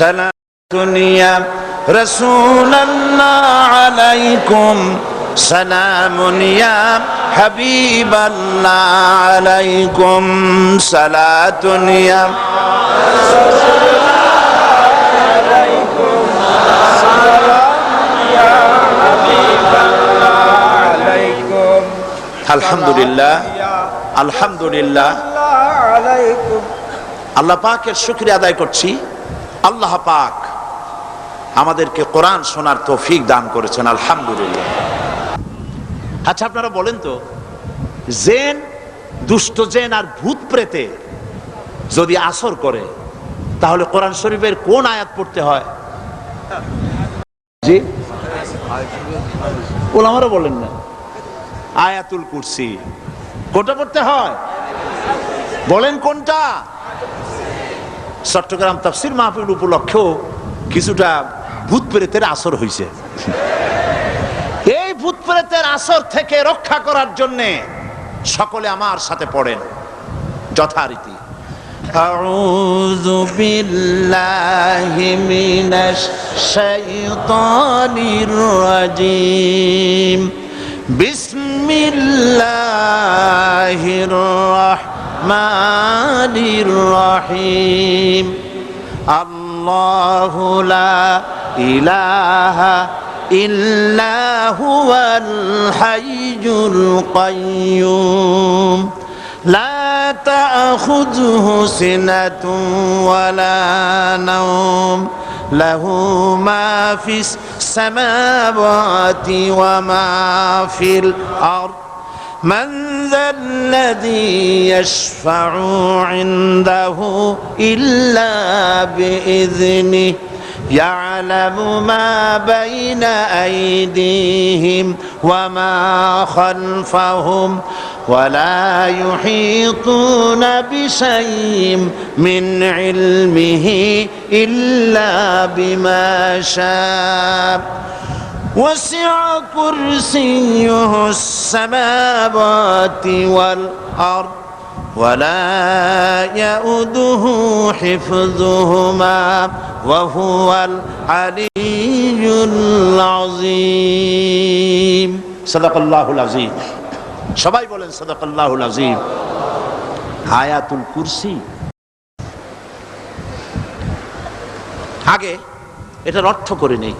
সালাতুন ইয়া রাসূলুল্লাহ আলাইকুম সালামুন ইয়া হাবিবাল্লাহ আলাইকুম সালাতুন ইয়া আলহামদুলিল্লাহ আলহামদুলিল্লাহ আল্লাহ পাকের শুকরিয়া আদায় করছি। আল্লাহ পাক আমাদেরকে কোরআন শোনার তৌফিক দান করেছেন, আলহামদুলিল্লাহ। আচ্ছা, আপনারা বলেন তো, জেন, দুষ্ট জেন আর ভূত প্রেতে যদি আসর করে তাহলে কোরআন শরীফের কোন আয়াত পড়তে হয়? জি, ওলামারা বলেন না, আয়াতুল কুরসি। কোনটা পড়তে হয় বলেন, কোনটা? চট্টগ্রাম তাফসীর মাহফিল উপলক্ষেও কিছুটা ভূত প্রেতের আসর হয়েছে। এই ভূত প্রেতের আসর থেকে রক্ষা করার জন্য সকলে আমার সাথে পড়েন যথারীতি। আউযু বিল্লাহি মিনাশ শাইতানির রাজীম। বিসমিল্লাহির রাহমানির রহিম। আল্লাহু লা ইলাহা ইল্লা হুয়াল হাইয়ুল কাইয়্যুম লা তা'খুযুহু সিনাতুন ওয়ালা নাওম লাহু মা ফিস সামাওয়াতি ওয়া মা ফিল আরদ من ذا الذي يشفع عنده إلا بإذنه يعلم ما بين أيديهم وما خلفهم ولا يحيطون بشيء من علمه إلا بما شاء وسع كرسيه السماوات والأرض ولا يؤوده حفظهما وهو العلي العظيم صدق الله العظيم সবাই বলেন সাদাকাল্লাহুল আযীম। আয়াতুল কুরসি, আগে এটার অর্থ করে নেই।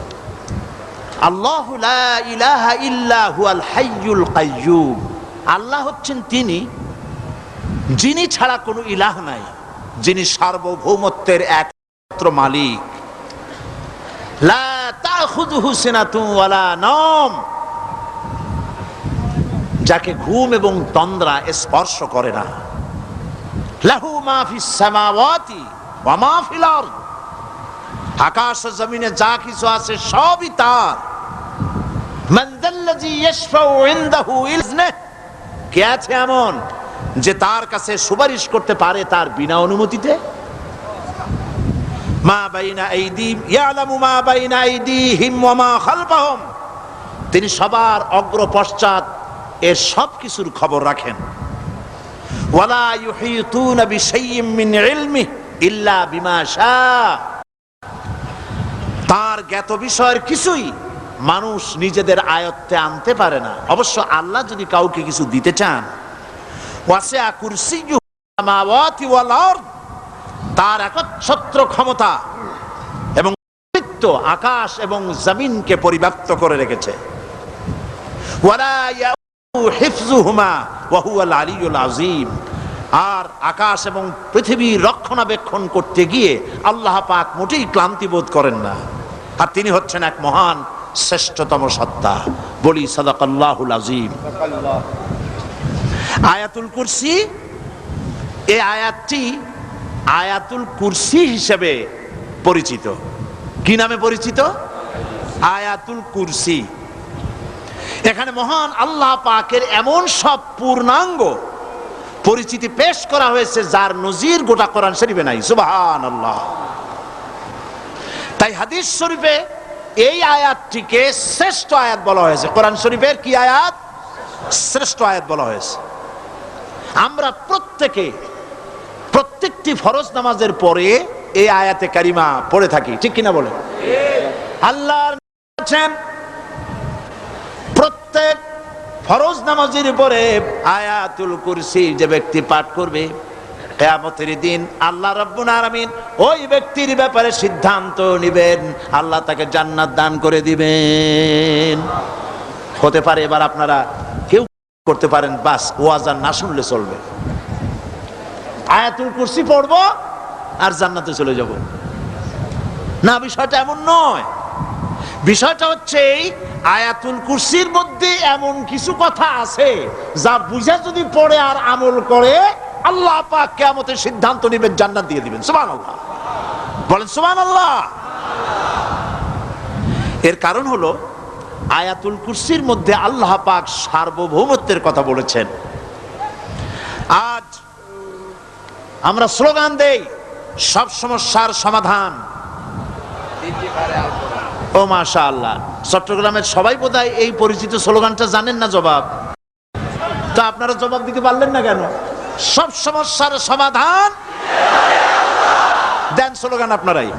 আল্লাহু লা ইলাহা ইল্লা হুয়াল হাইয়ুল কাইয়্যুম। আল্লাহ হচ্ছেন তিনি যিনি ছাড়া কোনো ইলাহ নাই, যিনি সার্বভৌমত্বের একমাত্র মালিক। লা তাখুযুহু সিনাতুন ওয়ালা নাওম, যাকে ঘুম এবং তন্দ্রা স্পর্শ করে না। লাহু মা ফিস সামাওয়াতি ওয়া মা ফিল আরদ, আকাশ ও জমিনে যা কিছু আছে সবই তার। মান যাল্লাযী ইয়াশফাউ ইনদাহু ইযনিহি, কে আছে এমন যে তার কাছে সুপারিশ করতে পারে তার বিনা অনুমতিতে? মা বাইনা আইদিহিম ইয়ালামু মা বাইনা আইদিহিম ওয়া মা খালফাহুম, তিনি সবার অগ্র পশ্চাৎ এর সব কিছুর খবর রাখেন। ওয়ালা ইউহিতুনা বিশাইইম মিন ইলমিহি ইল্লা বিমা শাআ, তার জ্ঞাত বিষয়ের কিছুই মানুষ নিজেদের আয়ত্তে আনতে পারে না। অবশ্য আল্লাহ যদি কাউকে কিছু দিতে চান, ওয়াসিআ কুরসিয়্যুহু সামাওয়াতি ওয়াল আরদ, তার একচ্ছত্র ক্ষমতা এবং কর্তৃত্ব আকাশ এবং জমিনকে পরিব্যাপ্ত করে রেখেছে। ওয়ালা ইয়াউদুহু হিফযুহুমা ওয়া হুয়াল আলিয়্যুল আযীম, আর আকাশ এবং পৃথিবীর রক্ষণাবেক্ষণ করতে গিয়ে আল্লাহ পাক মোটেই ক্লান্তি বোধ করেন না, আর তিনি হচ্ছেন এক মহান শ্রেষ্ঠতম সত্তা। বলি সাদাকাল্লাহুল আযীম। আয়াতুল কুরসি, এই আয়াতটি আয়াতুল কুরসি হিসেবে পরিচিত। কি নামে পরিচিত? আয়াতুল কুরসি। এখানে মহান আল্লাহ পাকের এমন সব পূর্ণাঙ্গ পরিচিতি পেশ করা হয়েছে যার নজির গোটা কোরআন শরীফে নাই। সুবহানাল্লাহ। তাই হাদিস শরীফে এই আয়াতটিকে শ্রেষ্ঠ আয়াত বলা হয়েছে। কোরআন শরীফের কি আয়াত? শ্রেষ্ঠ আয়াত বলা হয়েছে। আমরা প্রত্যেকটি ফরজ নামাজের পরে এই আয়াতে কারিমা পড়ে থাকি, ঠিক কিনা বলে? আল্লাহ বলেছেন প্রত্যেক ফরজ নামাজের পরে আয়াতুল কুরসি যে ব্যক্তি পাঠ করবে, কিয়ামতের দিন আল্লাহ রাব্বুল আলামিন ওই ব্যক্তির ব্যাপারে সিদ্ধান্ত নেবেন, আল্লাহ তাকে জান্নাত দান করে দিবেন। হতে পারে এবার আপনারা কেউ করতে পারেন বাস ওয়াজ আর না শুনলে চলবে, আয়াতুল কুরসি পড়বো আর জান্নাতে চলে যাব। না, বিষয়টা এমন নয়। বিষয়টা হচ্ছে এই আয়াতুল কুরসির মধ্যে এমন কিছু কথা আছে যা বুঝে যদি পড়ে আর আমল করে আল্লাহ পাক কিয়ামতের সিদ্ধান্ত নেবেন, জান্নাত দিয়ে দিবেন। সুবহানাল্লাহ, বলেন সুবহানাল্লাহ। এর কারণ হলো আয়াতুল কুরসির মধ্যে আল্লাহ পাক সার্বভৌমত্বের কথা বলেছেন। আজ আমরা স্লোগান দেই সব সমস্যার সমাধান। ও মাশাআল্লাহ, চট্টগ্রামের সবাই বোধহয় এই পরিচিত স্লোগানটা জানেন না। জবাব তো আপনারা জবাব দিতে পারলেন না কেন? সব সমস্যার সমাধান দেন স্লোগান আপনারাই।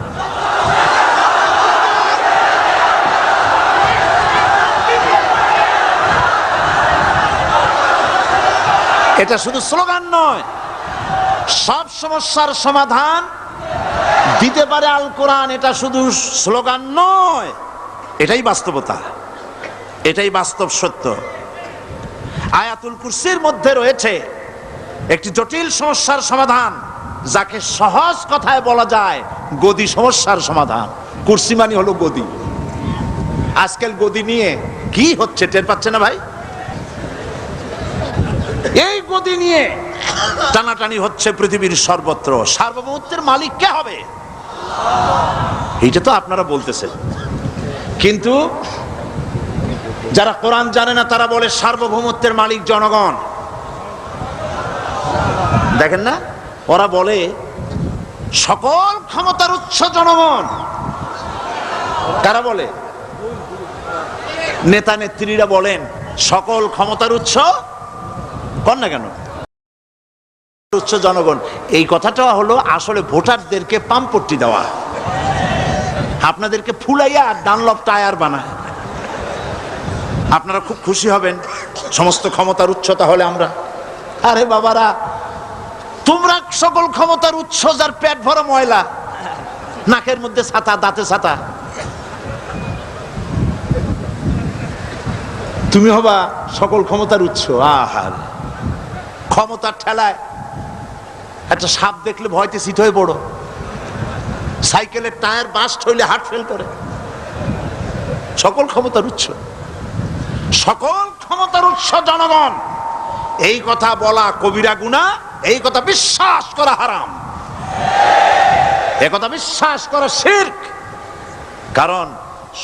এটা শুধু স্লোগান নয়, সব সমস্যার সমাধান দিতে পারে আল কোরআন। এটা শুধু স্লোগান নয়, এটাই বাস্তবতা, এটাই বাস্তব সত্য। আয়াতুল কুরসির মধ্যে রয়েছে একটি জটিল সমস্যার সমাধান, যাকে সহজ কথায় বলা যায় গদি সমস্যার সমাধান। কুরসি মানে হলো গদি। আজকাল গদি নিয়ে কি হচ্ছে টের পাচ্ছে না ভাই? এই গদি নিয়ে টানাটানি হচ্ছে পৃথিবীর সর্বত্র। সার্বভৌমত্বের মালিক কে হবে? এইটা তো আপনারা বলতেছেন, কিন্তু যারা কোরআন জানে না তারা বলে সার্বভৌমত্বের মালিক জনগণ। দেখেন না, ওরা বলে সকল ক্ষমতার উৎস জনগণ। কারা বলে? নেতা নেত্রীরা বলেন সকল ক্ষমতার উৎস। কর না কেন? উৎস জনগণ। এই কথাটা হলো আসলে ভোটারদেরকে পাম্পট্টি দেওয়া, আপনাদেরকে ফুলাইয়া ডানলপ টায়ার বানায়। আপনারা খুব খুশি হবেন সমস্ত ক্ষমতার উৎস তাহলে আমরা। আরে বাবারা, তোমরা সকল ক্ষমতার উৎস যার পেট ভরা ময়লা, নাকের মধ্যে ছাতা, দাঁতে ছাতা, তুমি হবা সকল ক্ষমতার উৎস। আহার, ক্ষমতার ঠেলায় একটা সাপ দেখলে ভয়তে সিট হয়ে পড়ো, সাইকেলের টায়ার বাস্ট হইলে হার্ট ফেল করে। সকল ক্ষমতার উৎস, সকল ক্ষমতার উৎস জনগণ। এই কথা বলা কবিরা গুনাহ, এই কথা বিশ্বাস করা হারাম, এই কথা বিশ্বাস করা শিরক। কারণ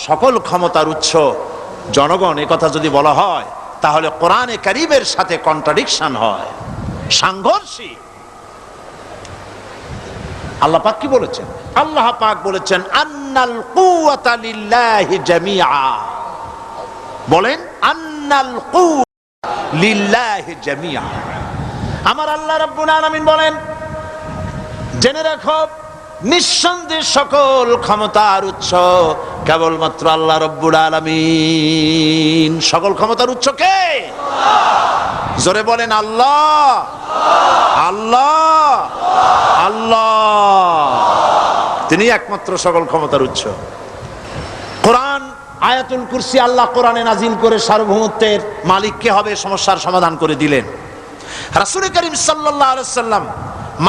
সকল ক্ষমতার উৎস জনগণ এই কথা যদি বলা হয় তাহলে কোরআনে কারীমের সাথে কন্ট্রাডিকশন হয়, সাংঘর্ষিক। আল্লাহ পাক কি বলেছেন? আল্লাহ পাক বলেছেন আন্নাল কুওয়াতা লিল্লাহি জামিআ। বলেন আন্নাল কুওয়াতা লিল্লাহি জামিআ। আমার আল্লাহ রাব্বুল আলামিন বলেন জেনে রাখো নিঃসন্দেহে সকল ক্ষমতার উৎস কেবলমাত্র আল্লাহ রাব্বুল আলামিন। সকল ক্ষমতার উৎস কে? জোরে বলেন আল্লাহ, আল্লাহ, আল্লাহ। তিনি একমাত্র সকল ক্ষমতার উৎস। কোরআন আয়াতুল কুরসি আল্লাহ কোরআনে নাজিল করে সার্বভৌমত্বের মালিক কে হবে সমস্যার সমাধান করে দিলেন। রাসূল করিম সাল্লাল্লাহু আলাইহি ওয়াসাল্লাম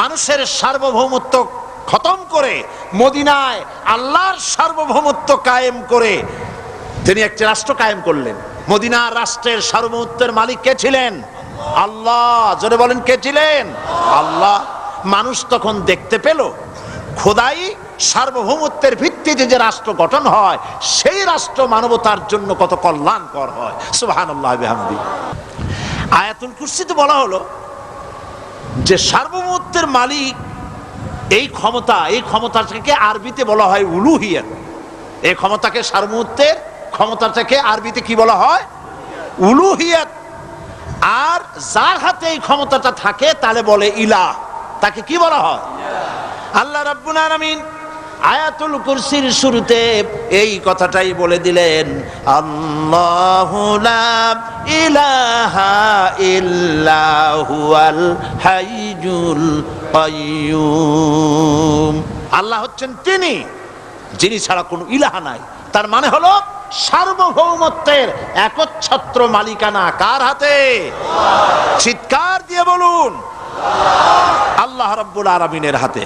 মানুষের সার্বভৌমত্ব খতম করে মদিনায় আল্লাহর সার্বভৌমত্ব কায়েম করে তিনি একটি রাষ্ট্র কায়েম করলেন। মদিনার রাষ্ট্রের সার্বভৌমত্বের মালিক কে ছিলেন? আল্লাহ। জোরে বলেন কে ছিলেন? আল্লাহ। মানুষ তখন দেখতে পেল খোদাই সার্বভৌমত্বের ভিত্তিতে যে রাষ্ট্র গঠন হয় সেই রাষ্ট্র মানবতার জন্য কত কল্যাণকর হয়। সুবহানাল্লাহ বিহামদি। আয়াতুল কুরসিতে বলা হলো যে সার্বভৌমত্বের মালিক এই ক্ষমতাটাকে আরবিতে বলা হয় উলুহিয়াত। এই ক্ষমতাকে সার্বভৌমত্বের ক্ষমতাটাকে আরবিতে কি বলা হয়? উলুহিয়াত। আর যার হাতে এই ক্ষমতাটা থাকে তাহলে বলে ইলাহ, তাকে কি বলা হয়? আল্লাহ রাব্বুল আলামিন আয়াতুল কুরসির শুরুতে এই কথাটাই বলে দিলেন, আল্লাহু লা ইলাহা ইল্লা হুয়াল হাইয়ুল কাইয়্যুম। আল্লাহ হচ্ছেন তিনি যিনি ছাড়া কোনো ইলাহা নাই। তার মানে হলো সার্বভৌমত্বের একচ্ছত্র মালিকানা কার হাতে? চিৎকার দিয়ে বলুন, আল্লাহ রাব্বুল আলামিনের হাতে।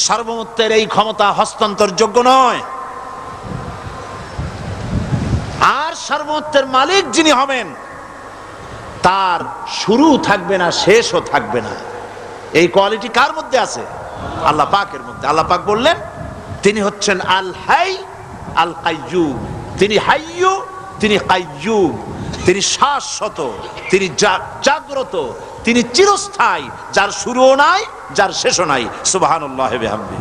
সার্বভৌমত্বের এই ক্ষমতা হস্তান্তরযোগ্য নয়। আর সার্বভৌমত্বের মালিক যিনি হবেন তার শুরু থাকবে না, শেষও থাকবে না। এই কোয়ালিটি কার মধ্যে আছে? আল্লাহ পাকের মধ্যে। আল্লাহ পাক বললেন তিনি হচ্ছেন আল হাই আল কাইয়্যুম। তিনি হাইয়্যু, তিনি কাইয়্যুম। তিনি শাশ্বত, তিনি জাগ্রত, তিনি চিরস্থায়ী, যার শুরুও নাই, যার শেষও নাই। সুবহানাল্লাহ বিহামদি।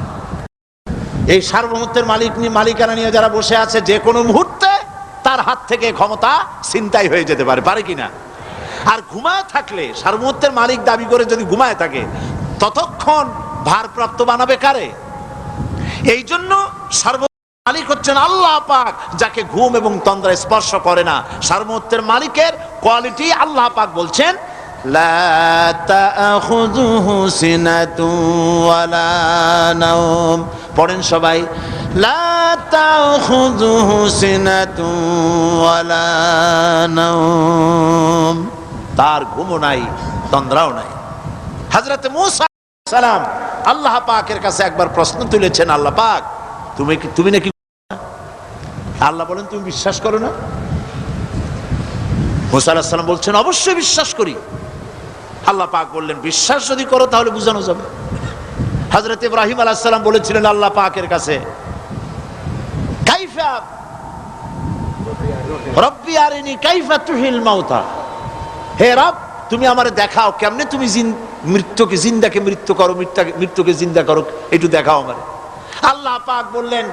এই সার্বভৌমত্বের মালিকানা নিয়ে যারা বসে আছে, যে কোনো মুহূর্তে তার হাত থেকে ক্ষমতা ছিনতাই হয়ে যেতে পারে, পারে কিনা? আর ঘুমায় থাকলে, সার্বভৌমত্বের মালিক দাবি করে যদি ঘুমায় থাকে, ততক্ষণ ভারপ্রাপ্ত বানাবে কারে? এই জন্য মালিক হচ্ছেন আল্লাহ পাক, যাকে ঘুম এবং তন্দ্রা স্পর্শ করে না। সার্বভৌমত্বের মালিকের কোয়ালিটি আল্লাহ পাক বলছেন লা তাখুযুহু সিনাতুন ওয়ালা নাওম। পড়েন সবাই, লা তাখুযুহু সিনাতুন ওয়ালা নাওম। তার ঘুমও নাই, তন্দ্রাও নাই। হযরত মূসা আলাইহিস সালাম আল্লাহ পাকের কাছে একবার প্রশ্ন তুলেছেন, আল্লাহ পাক তুমি নাকি? আল্লাহ বলেন তুমি বিশ্বাস করো না? মূসা আলাইহিস সালাম বলছেন অবশ্যই বিশ্বাস করি। আল্লাহ পাক বললেন বিশ্বাস যদি করো তাহলে বুঝানো যাবে। হযরত ইব্রাহিম আলাইহিস সালাম বলেছিলেন আল্লাহ পাকের কাছে, কাইফা রব্বি আরিনি কাইফা তুহিল মাউতা। হে রব, তুমি আমারে দেখাও কেমনে তুমি মৃত্যুকে জিন্দাকে মৃত্যু করো, মৃত্যুকে জিন্দা করো, একটু দেখাও আমারে। আল্লাহ পাক বললেন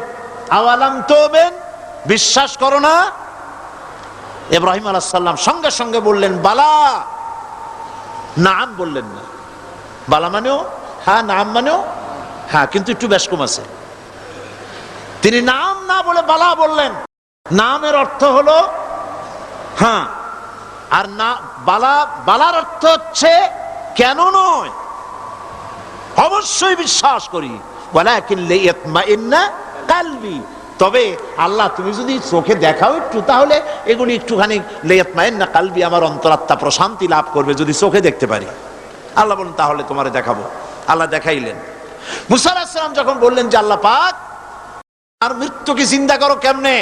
আওয়ালাম তুমিন, বিশ্বাস করো না? ইব্রাহিম আলাইহিস সালাম সঙ্গে সঙ্গে বললেন বালা। নাম বললেন না। বালা মানেও হ্যাঁ, নাম মানেও হ্যাঁ, কিন্তু একটু বেশ কম আছে। তিনি নাম না বলে বালা বললেন। নামের অর্থ হলো হ্যাঁ, আর না বালার অর্থ হচ্ছে কেন নয়, অবশ্যই বিশ্বাস করি। ওয়ালাকিন লিয়াতমাইন্না কালবি। তবে আল্লাহ তুমি যদি চোখে দেখাও একটু, তাহলে এগুলি একটুখানি লিয়াতমাইন্না কালবি, আমার অন্তরাত্মা প্রশান্তি লাভ করবে যদি চোখে দেখতে পারি। আল্লাহ বলেন তাহলে তোমারে দেখাবো। আল্লাহ দেখাইলেন। মূসা আলাইহিস সালাম যখন বললেন যে আল্লাহ পাক আর মৃত্যুকে চিন্তা করো কেমনে,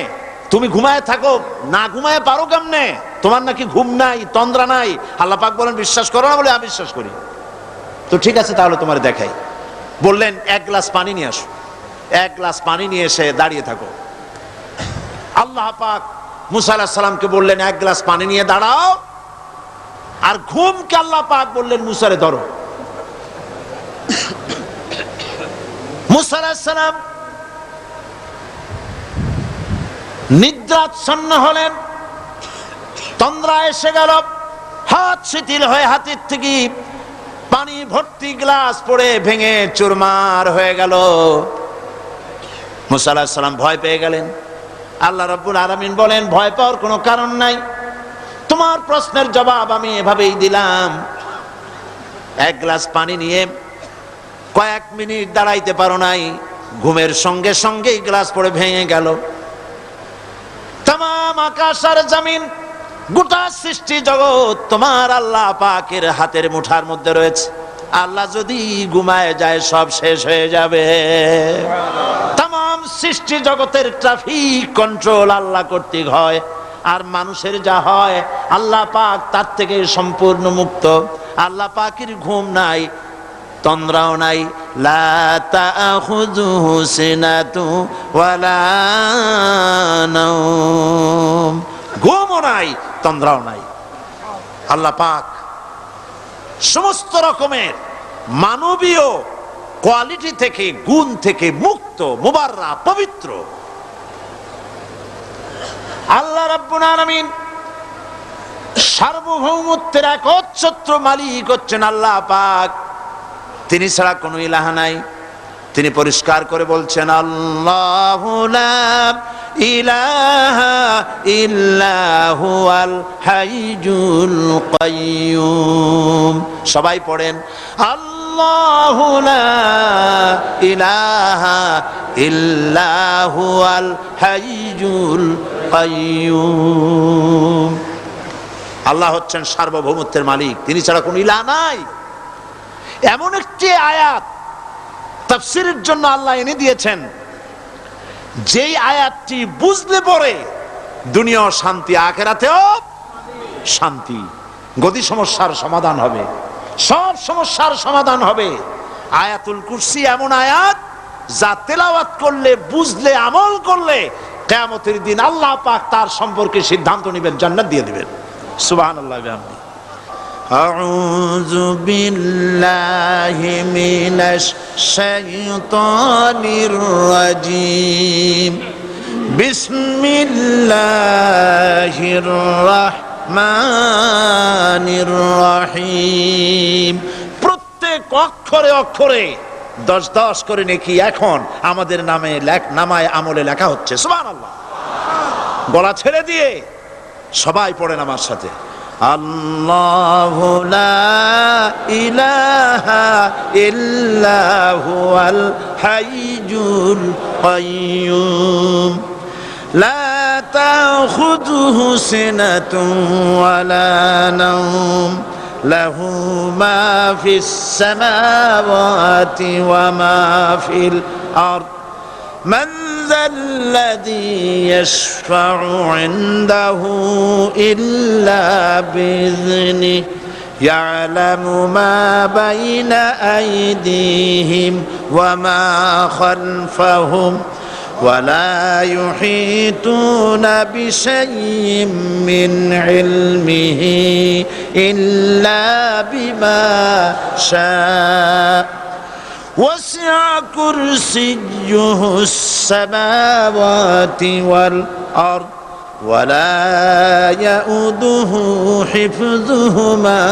তুমি ঘুমায় থাকো, না ঘুমায় পারো কেমনে, তোমার নাকি ঘুম নাই, তন্দ্রা নাই? আল্লাহ পাক বলেন বিশ্বাস করো না? বলে অবিশ্বাস করি। তো ঠিক আছে তাহলে তোমার দেখাই। বললেন এক গ্লাস পানি নিয়ে আসো। এক গ্লাস পানি নিয়ে এসে দাঁড়িয়ে থাকো। আল্লাহ পাক মূসা আলাইহিস সালামকে বললেন এক গ্লাস পানি নিয়ে দাঁড়াও। আর ঘুমকে আল্লাহ পাক বললেন মূসারে ধরো। মূসা আলাইহিস সালাম নিদ্রাচ্ছন্ন হলেন, তন্দ্রা এসে গেল, হাত শিথিল হয়ে হাতের থেকে পানি ভর্তি গ্লাস পড়ে ভেঙে চুরমার হয়ে গেল। মূসা আলাইহিস সালাম ভয় পেয়ে গেলেন। আল্লাহ রাব্বুল আলামিন বলেন ভয় পাওয়ার কোনো কারণ নাই, তোমার প্রশ্নের জবাব আমি এভাবেই দিলাম। এক গ্লাস পানি নিয়ে কয়েক মিনিট দাঁড়াইতে পারো নাই, ঘুমের সঙ্গে সঙ্গেই গ্লাস পড়ে ভেঙে গেল। তামাম আকাশ আর জমিন, গোটা সৃষ্টি জগৎ তোমার আল্লাহ পাকের হাতের মুঠার মধ্যে রয়েছে। আল্লাহ যদি ঘুমায় যায় সব শেষ হয়ে যাবে। তামাম সৃষ্টি জগতের ট্রাফিক কন্ট্রোল আল্লাহ কর্তৃক হয়। আর মানুষের যা হয় আল্লাহ পাক তার থেকে সম্পূর্ণ মুক্ত। আল্লাহ পাকের ঘুম নাই, তন্দ্রাও নাই, লা তাখুযুহু সিনাতু ওয়ালা নাওম, ঘুমও নাই, তন্দ্রাও নাই। আল্লাহ পাক সমস্ত রকমের মানবীয় কোয়ালিটি থেকে, গুণ থেকে মুক্ত, মুবাররা, পবিত্র। আল্লাহ রাব্বুল আলামিন সার্বভৌমত্বের একচ্ছত্র মালিক হচ্ছেন আল্লাহ পাক, তিনি ছাড়া কোনো ইলাহ নাই। তিনি পরিষ্কার করে বলছেন, আল্লাহু লা ইলাহা ইল্লা হুয়াল হাইয়ুল কাইয়্যুম। সবাই পড়েন, আল্লাহু লা ইলাহা ইল্লা হুয়াল হাইয়ুল কাইয়্যুম। আল্লাহ হচ্ছেন সার্বভৌমত্বের মালিক, তিনি ছাড়া কোনো ইলাহ নাই। এমন একটি আয়াত তাফসীরের জন্য আল্লাহ এনে দিয়েছেন, যেই আয়াতটি বুঝলে পরে দুনিয়া শান্তি, আখিরাতেও শান্তি, গদি সমস্যার সমাধান হবে, সব সমস্যার সমাধান হবে। আয়াতুল কুরসি এমন আয়াত যা তেলাওয়াত করলে, বুঝলে, আমল করলে কিয়ামতের দিন আল্লাহ পাক তার সম্পর্কে সিদ্ধান্ত নেবেন, জান্নাত দিয়ে দিবেন। সুবহানাল্লাহ ওয়া বিহামদিহি। আউযু বিল্লাহি মিনাশ শাইতানির রাজীম। বিসমিল্লাহির রাহমানির রাহিম। প্রত্যেক অক্ষরে অক্ষরে 10-10 করে নেকি এখন আমাদের নামে নামায় আমলে লেখা হচ্ছে। সুবহানাল্লাহ। গলা ছেড়ে দিয়ে সবাই পড়েন আমার সাথে, আল্লাহু লা ইলাহা ইল্লা হুয়াল হাইয়ুল কাইয়্যুম, লা তাখুযুহু সিনাতুন ওয়ালা নাওম, লাহু মা ফিস সামাওয়াতি ওয়া মা ফিল আরদ, মান الذي يشفع عنده إلا بإذنه، يعلم ما بين أيديهم وما خلفهم ولا يحيطون بشيء من علمه إلا بما شاء، وسع كرسيه السماوات والأرض ولا يؤوده حفظهما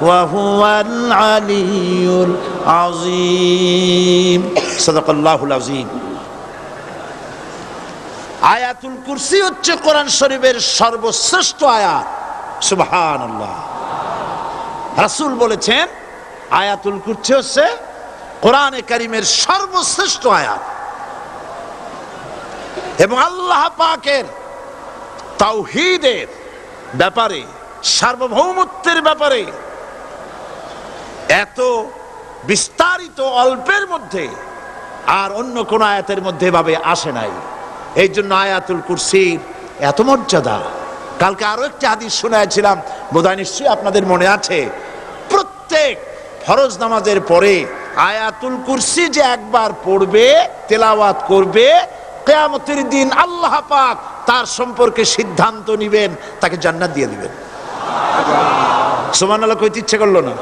وهو العلي العظيم। صدق الله العظيم। আয়াতুল কুরসি হচ্ছে কোরআন শরীফের সর্বশ্রেষ্ঠ আয়াত। সুবহানাল্লাহ। রাসূল বলেছেন আয়াতুল কুরসি হচ্ছে কোরআনে কারীমের সর্বশ্রেষ্ঠ আয়াত, এবং আল্লাহ পাকের তাওহীদের ব্যাপারে, সার্বভৌমত্বের ব্যাপারে এত বিস্তারিত অল্পের মধ্যে আর অন্য কোন আয়াতের মধ্যে ভাবে আসে নাই। এই জন্য আয়াতুল কুরসির এত মর্যাদা। কালকে আরো একটি হাদিস শোনাইছিলাম, বোধহয় নিশ্চয়ই আপনাদের মনে আছে, প্রত্যেক ফরজ নামাজের পরে আয়াতুল কুরসি যে একবার পড়বে, তেলাওয়াত করবে, কিয়ামতের দিন আল্লাহ পাক তার সম্পর্কে সিদ্ধান্ত নিবেন, তাকে জান্নাত দিয়ে দিবেন। সুবহানাল্লাহ কইতে ইচ্ছে করলো না?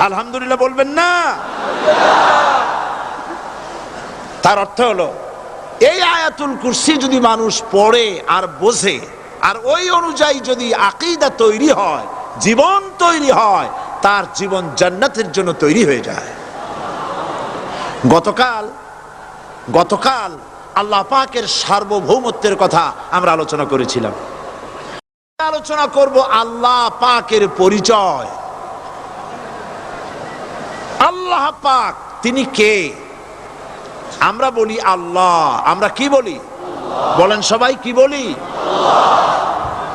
আলহামদুলিল্লাহ বলবেন না? তার অর্থ হলো এই আয়াতুল কুরসি যদি মানুষ পড়ে আর বোঝে, আর ওই অনুযায়ী যদি আকীদা তৈরি হয়, জীবন তৈরি হয়, তার জীবন জান্নাতের জন্য তৈরি হয়ে যায়। গতকাল আল্লাহ পাকের সার্বভৌমত্বের কথা আমরা আলোচনা করেছিলাম। আলোচনা করব আল্লাহ পাকের পরিচয়। আল্লাহ পাক তিনি কে? আমরা বলি আল্লাহ। আমরা কি বলি? বলেন সবাই, কি বলি?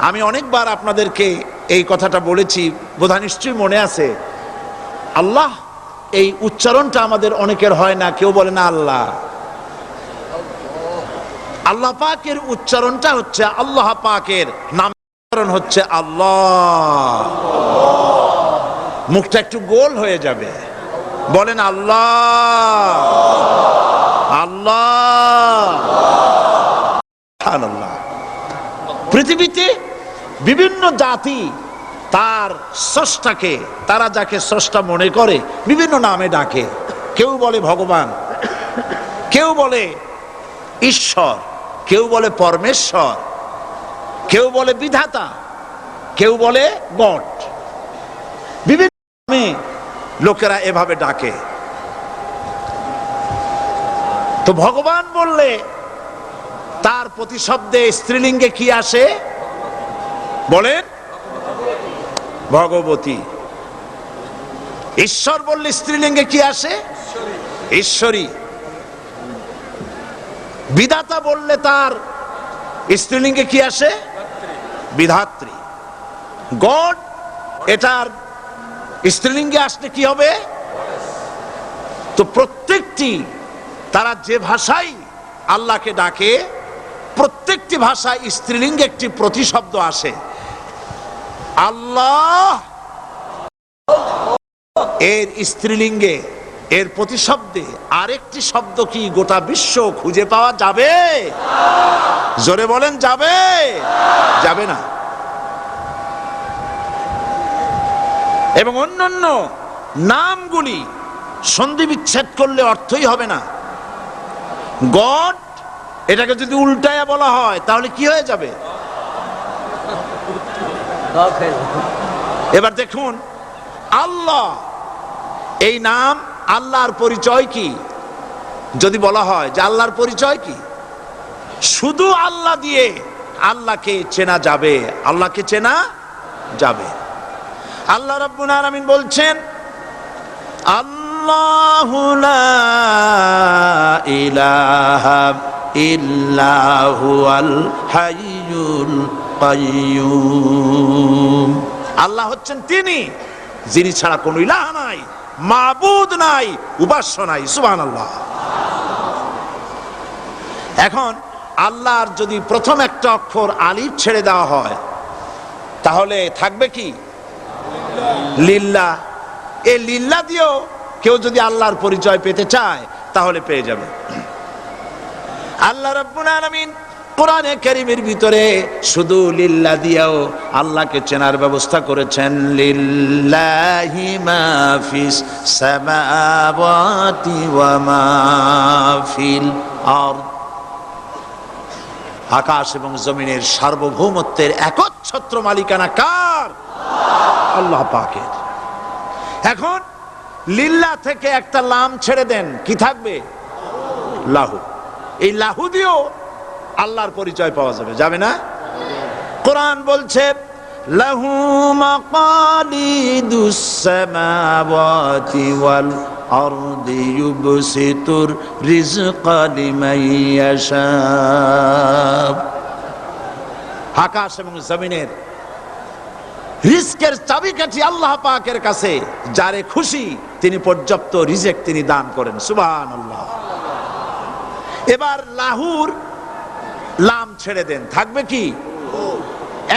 আমি অনেকবার আপনাদেরকে এই কথাটা বলেছি, বোধহয় নিশ্চয়ই মনে আছে। আল্লাহ এই উচ্চারণটা আমাদের অনেকের হয় না, কেউ বলে না আল্লাহ। আল্লাহ পাকের উচ্চারণটা হচ্ছে, আল্লাহ পাকের নাম উচ্চারণ হচ্ছে আল্লাহ। মুখটা একটু গোল হয়ে যাবে, বলেন আল্লাহ আল্লাহ আল্লাহ। পৃথিবীতে বিভিন্ন জাতি তার স্রষ্টাকে, তারা যাকে স্রষ্টা মনে করে বিভিন্ন নামে ডাকে। কেউ বলে ভগবান, কেউ বলে ঈশ্বর, কেউ বলে পরমেশ্বর, কেউ বলে বিধাতা, কেউ বলে গড। বিভিন্ন নামে লোকেরা এভাবে ডাকে। তো ভগবান বললে তার প্রতিশব্দে স্ত্রীলিঙ্গে কি আসে? বলেন ভগবতী। ঈশ্বর বললে স্ত্রীলিঙ্গে কি আসে? ঈশ্বরী। বিধাতা বললে তার স্ত্রীলিঙ্গে কি আসে? বিধাত্রী। গড এটার স্ত্রীলিঙ্গে আসলে কি হবে? তো প্রত্যেকটি তারা যে ভাষায় আল্লাহকে ডাকে, প্রত্যেকটি ভাষায় স্ত্রীলিঙ্গে একটি প্রতিশব্দ আসে। আল্লাহ এর স্ত্রীলিঙ্গে, এর প্রতিশব্দে আরেকটি শব্দ কি গোটা বিশ্ব খুঁজে পাওয়া যাবে? জোরে বলেন যাবে? যাবে না। এবং অন্যান্য নামগুলি সন্ধি বিচ্ছেদ করলে অর্থই হবে না। গড এটাকে যদি উল্টায়া বলা হয় তাহলে কি হয়ে যাবে? এবার দেখুন, আল্লাহ এই নাম, আল্লাহর পরিচয় কি? যদি বলা হয় যে আল্লাহর পরিচয় কি, শুধু আল্লাহ দিয়ে আল্লাহকে চেনা যাবে, আল্লাহকে চেনা যাবে। আল্লাহ রাব্বুল আলামিন বলছেন, আল্লাহু লা ইলাহা ইল্লা হুয়াল হাইয়ুল কাইয়্যুম। আল্লাহ হচ্ছেন তিনি যিনি ছাড়া কোনো ইলাহ নাই, মাবুদ নাই, উপাস্য নাই। সুবহানাল্লাহ। এখন আল্লাহর যদি প্রথম একটা অক্ষর আলিফ ছেড়ে দেওয়া হয় তাহলে থাকবে কি? লিল্লাহ। এই লিল্লাহ দিয়েও কেউ যদি আল্লাহর পরিচয় পেতে চায় তাহলে পেয়ে যাবে। আল্লাহ রাব্বুল আলামিন কোরআনে কারীমের ভিতরে শুধু লিল্লাহ দিয়েও আল্লাহকে চেনার ব্যবস্থা করেছেন। লিল্লাহি মা ফিস সামাওয়াতি ওয়া মা ফিল আরদ। আকাশ এবং জমিনের সার্বভৌমত্বের একচ্ছত্র মালিকানা কার? আল্লাহ পাকের। এখন লিল্লাহ থেকে একটা লাম ছেড়ে দেন, কি থাকবে? লাহু। এই লাহু দিয়েও আল্লাহর পরিচয় পাওয়া যাবে, যাবে না? কোরআন বলছে, লাহু মাকালিদুস সামাওয়াতি ওয়াল আরদি ইউবসিতুর রিজকা লিমান ইয়াশা। আকাশ এবং জমিনের রিজকের চাবিকাঠি আল্লাহ পাকের কাছে, যারে খুশি তিনি পর্যাপ্ত রিজেক তিনি দান করেন। সুবহানাল্লাহ। এবার লাহুর লাম ছেড়ে দেন, থাকবে কি?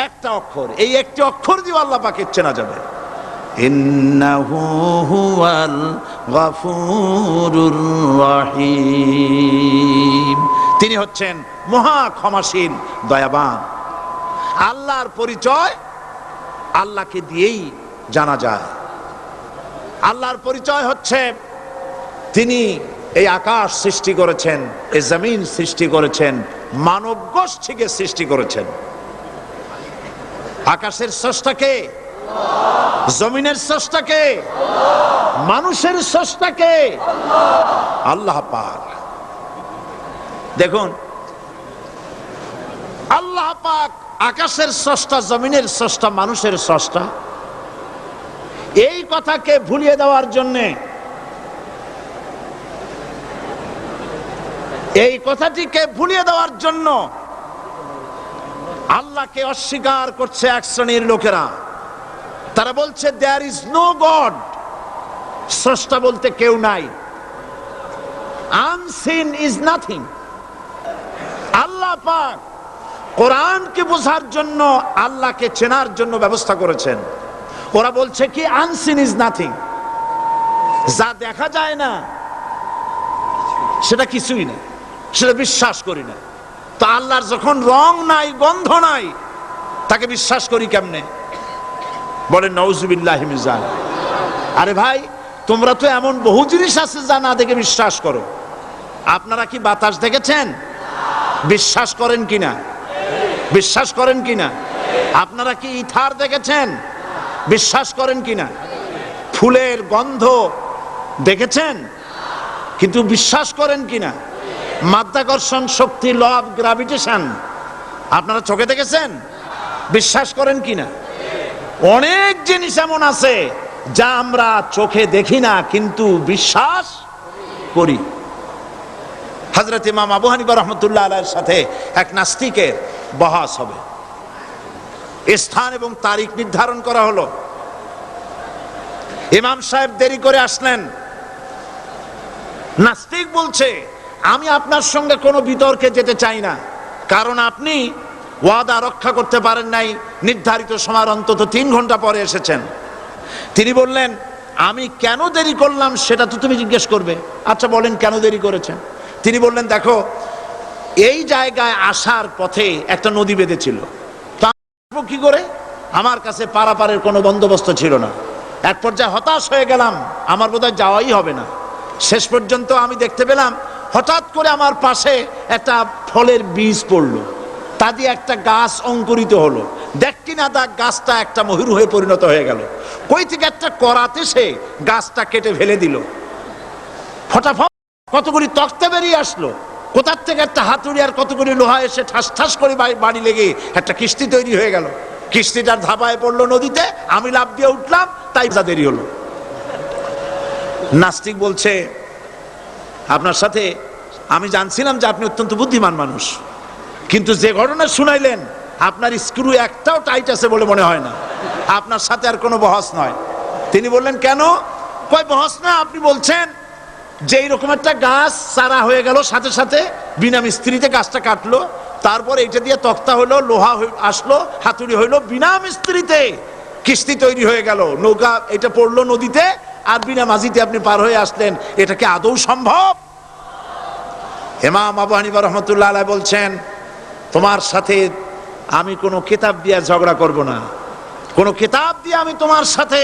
একটা অক্ষর। এই একটি অক্ষর দিয়ে আল্লাহ পাকে চেনা যাবে। ইন্নাহু হুয়াল গফুরুর রহিম। তিনি হচ্ছেন মহা ক্ষমাশীল, দয়াবান। আল্লাহর পরিচয় আল্লাহকে দিয়েই জানা যায়। আল্লাহর পরিচয় হচ্ছে তিনি এই আকাশ সৃষ্টি করেছেন, এই জমিন সৃষ্টি করেছেন, মানব গোষ্ঠীকে সৃষ্টি করেছেন। আকাশের স্রষ্টাকে, জমিনের স্রষ্টাকে, মানুষের স্রষ্টাকে আল্লাহ পাক। দেখুন, আল্লাহ পাক আকাশের স্রষ্টা, জমিনের স্রষ্টা, মানুষের স্রষ্টা, এই কথাকে ভুলিয়ে দেওয়ার জন্যে, এই কথাটিকে ভুলিয়ে দেওয়ার জন্য আল্লাহকে অস্বীকার করছে এক শ্রেণীর লোকেরা। তারা বলছে দেয়ার ইজ নো গড, স্রষ্টা বলতে কেউ নাই, আনসিন ইজ নাথিং। আল্লাহ পাক কোরআনকে বোঝার জন্য, আল্লাহকে চেনার জন্য ব্যবস্থা করেছেন। ওরা বলছে কি আনসিন ইজ নাথিং, যা দেখা যায় না সেটা কিছুই না, সেটা বিশ্বাস করি না। তো আল্লাহর যখন রং নাই, গন্ধ নাই, তাকে বিশ্বাস করি কেমনে? বলেন নাউজুবিল্লাহি মিন যালিক। আরে ভাই, তোমরা তো এমন বহু জিনিস আছে যা না দেখে বিশ্বাস করো। আপনারা কি বাতাস দেখেছেন? বিশ্বাস করেন কিনা? বিশ্বাস করেন কিনা? আপনারা কি ইথার দেখেছেন? বিশ্বাস করেন কিনা? ফুলের গন্ধ দেখেছেন কিন্তু বিশ্বাস করেন কিনা? মাধ্যাকর্ষণ শক্তি, ল অফ গ্রাভিটেশন আপনারা চোখে দেখেছেন? বিশ্বাস করেন কিনা? অনেক জিনিস এমন আছে যা আমরা চোখে দেখি না কিন্তু বিশ্বাস করি। হযরত ইমাম আবু হানিফা রাহমাতুল্লাহ আলাইহির সাথে এক নাস্তিকের বহস হবে। স্থান এবং তারিখ নির্ধারণ করা হলো। ইমাম সাহেব দেরি করে আসলেন। নাস্তিক বলছে, আমি আপনার সঙ্গে কোনো বিতর্কে যেতে চাই না, কারণ আপনি ওয়াদা রক্ষা করতে পারেন নাই, নির্ধারিত সময়ের অন্তত 3 ঘন্টা পরে এসেছেন। তিনি বললেন, আমি কেন দেরি করলাম সেটা তো তুমি জিজ্ঞেস করবে। আচ্ছা বলেন কেন দেরি করেছেন? তিনি বললেন, দেখো, এই জায়গায় আসার পথে একটা নদী বেঁধেছিল, তা কি করে? আমার কাছে পারাপারের কোনো বন্দোবস্ত ছিল না। এক পর্যায়ে হতাশ হয়ে গেলাম, আমার বোধহয় যাওয়াই হবে না। শেষ পর্যন্ত আমি দেখতে পেলাম হঠাৎ করে আমার পাশে একটা ফলের বীজ পড়লো, তা দিয়ে একটা গাছ অঙ্কুরিত হলো। দেখ কিনা দেখ, গাছটা একটা ময়ূর হয়ে পরিণত হয়ে গেল। কই থেকে একটা করাতে সে গাছটা কেটে ফেলে দিল। ফটাফট কতগুলি তক্তা বেরিয়ে আসলো। কোথার থেকে একটা হাতুড়ি আর কতগুলি লোহা এসে ঠাস ঠাস করে বাড়ি লেগে একটা কিস্তি তৈরি হয়ে গেল। কিস্তিটার ধাপায় পড়লো নদীতে, আমি লাফ দিয়ে উঠলাম, তাই যা দেরি হলো। নাস্তিক বলছে, আপনার সাথে আমি জানছিলাম যে আপনি অত্যন্ত বুদ্ধিমান মানুষ, কিন্তু যে ঘটনা শুনাইলেন আপনার স্ক্রু একটাও টাইট আছে বলে মনে হয় না। আপনার সাথে আর কোনো বহস নয়। তিনি বললেন, কেন? কই বহস না, আপনি বলছেন যে এইরকম একটা গাছ চারা হয়ে গেল, সাথে সাথে বিনা মিস্ত্রিতে গাছটা কাটলো, তারপর এইটা দিয়ে তক্তা হইলো, লোহা আসলো, হাতুড়ি হইলো, বিনা মিস্ত্রিতে কিস্তি তৈরি হয়ে গেল, নৌকা এটা পড়লো নদীতে, আর বিনা মাঝিতে আপনি পার হয়ে আসলেন। এটা কি আদৌ সম্ভব? ইমাম আবু হানিফা রাহমাতুল্লাহ আলাইহি বলছেন, তোমার সাথে আমি কোনো কিতাব দিয়ে ঝগড়া করব না, কোনো কিতাব দিয়ে আমি তোমার সাথে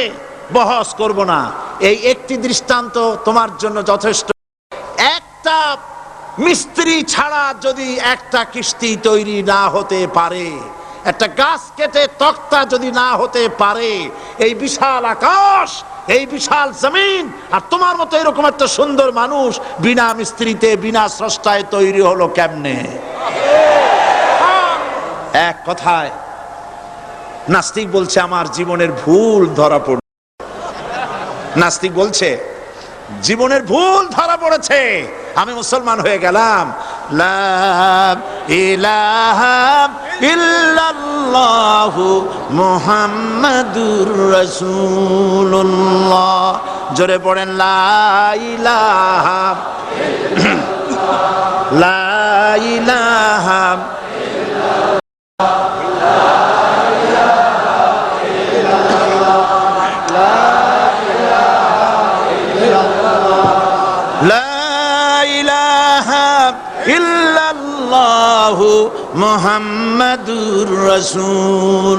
বহস করব না। এই একটি দৃষ্টান্ত তোমার জন্য যথেষ্ট। একটা মিস্ত্রি ছাড়া যদি একটা কিস্তি তৈরি না হতে পারে, একটা গাছ কেটে তক্তা যদি না হতে পারে, এই বিশাল আকাশ, এই বিশাল জমিন, আর তোমার মতো এরকম একটা সুন্দর মানুষ বিনা মিস্ত্রিতে, বিনা স্রষ্টায় তৈরি হলো কেমনে? এক কথায় নাস্তিক বলছে, আমার জীবনের ভুল ধরা পড়ল। নাস্তিক বলছে, জীবনের ভুল ধরা পড়েছে, আমি মুসলমান হয়ে গেলাম। লা ইলাহা ইল্লাল্লাহু মুহাম্মাদুর রাসূলুল্লাহ। জোরে পড়েন, লা ইলাহা লা ইলাহা ইল্লাল্লাহু মুহাম্মাদুর রাসূলুল্লাহ।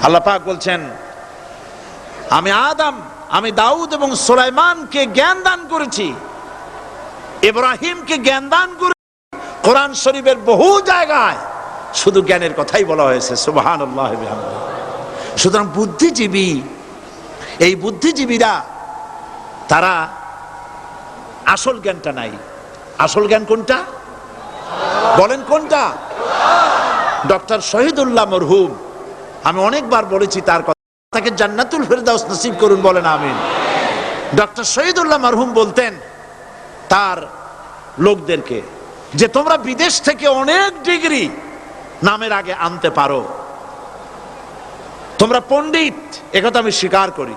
আল্লাহ পাক বলছেন, আমি আদম, আমি দাউদ এবং সুলাইমানকে জ্ঞান দান করেছি, ইব্রাহিমকে জ্ঞান দান করেছি। কোরআন শরীফের বহু জায়গায় শুধু জ্ঞানের কথাই বলা হয়েছে। সুবহানাল্লাহ ওয়া বিহামদিহি। সুতরাং বুদ্ধিজীবী, এই বুদ্ধিজীবীরা তারা আসল জ্ঞানটা নাই। আসল জ্ঞান কোনটা? বলেন কোনটা? ডক্টর শহীদুল্লাহ মরহুম, আমি অনেকবার বলেছি তার কথা, তাকে জান্নাতুল ফেরদাউস নসিব করুন, বলেন আমিন। ডক্টর শহীদুল্লাহ মরহুম বলতেন তার লোকদেরকে যে তোমরা বিদেশ থেকে অনেক ডিগ্রি নামের আগে আনতে পারো, তোমরা পণ্ডিত, একথা আমি স্বীকার করি,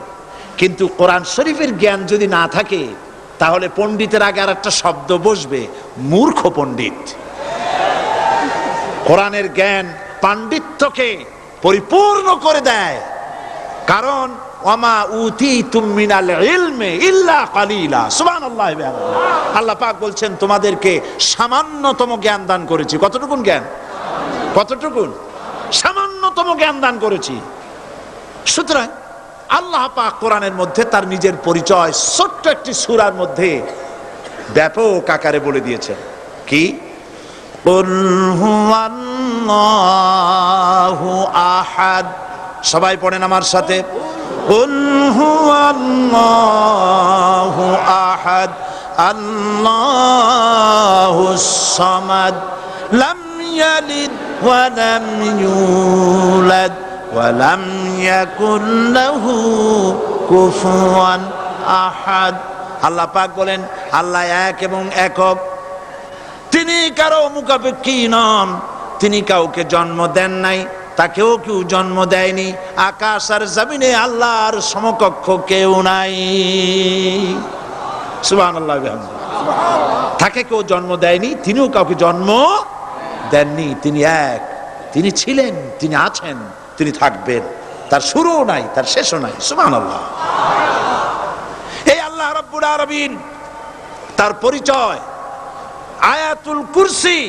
কিন্তু কোরআন শরীফের জ্ঞান যদি না থাকে তাহলে পণ্ডিতের আগে আর একটা শব্দ বসবে, মূর্খ পণ্ডিত। কোরআনের জ্ঞান পাণ্ডিত্যকে পরিপূর্ণ করে দেয়। কারণ ওয়ামা উতীতুম মিনাল ইলমি ইল্লা কালিলা, সুবহানাল্লাহ। আল্লাহ পাক বলছেন তোমাদেরকে সামান্যতম জ্ঞান দান করেছি। কতটুকুন জ্ঞান? কতটুকুন? সামান্যতম জ্ঞান দান করেছি। সুতরাং আল্লাহ পাক কোরআনের মধ্যে তার নিজের পরিচয় ছোট্ট একটি সূরার মধ্যে ব্যাপক আকারে বলে দিয়েছেন। কি? কুল হুয়াল্লাহু আহাদ। সবাই পড়েন আমার সাথে, কুল হুয়াল্লাহু আহাদ আল্লাহুস সামাদ লাম ইয়ালিদ ওয়া লাম ইউলাদ ওয়া লাম ইয়াকুল লাহু কুফুয়ান আহাদ। আল্লাহ পাক বলেন আল্লাহ এক এবং একক, তিনি কারো মুখাপেক্ষী নন, তিনি কাউকে জন্ম দেন নাই, তাকেও কেউ জন্ম দেয়নি। আকাশ আর জমিনে আল্লাহর সমকক্ষ কেউ নাই। সুবহানাল্লাহ। তাকে কেউ জন্ম দেয়নি, তিনিও কাউকে জন্ম দেননি। তিনি এক, তিনি ছিলেন, তিনি আছেন, তিনি থাকবেন। তার শুরুও নাই, তার শেষও নাই। সুবহানাল্লাহ। এই আল্লাহ রাব্বুল আলামিন তার পরিচয় আয়াতুল কুরসি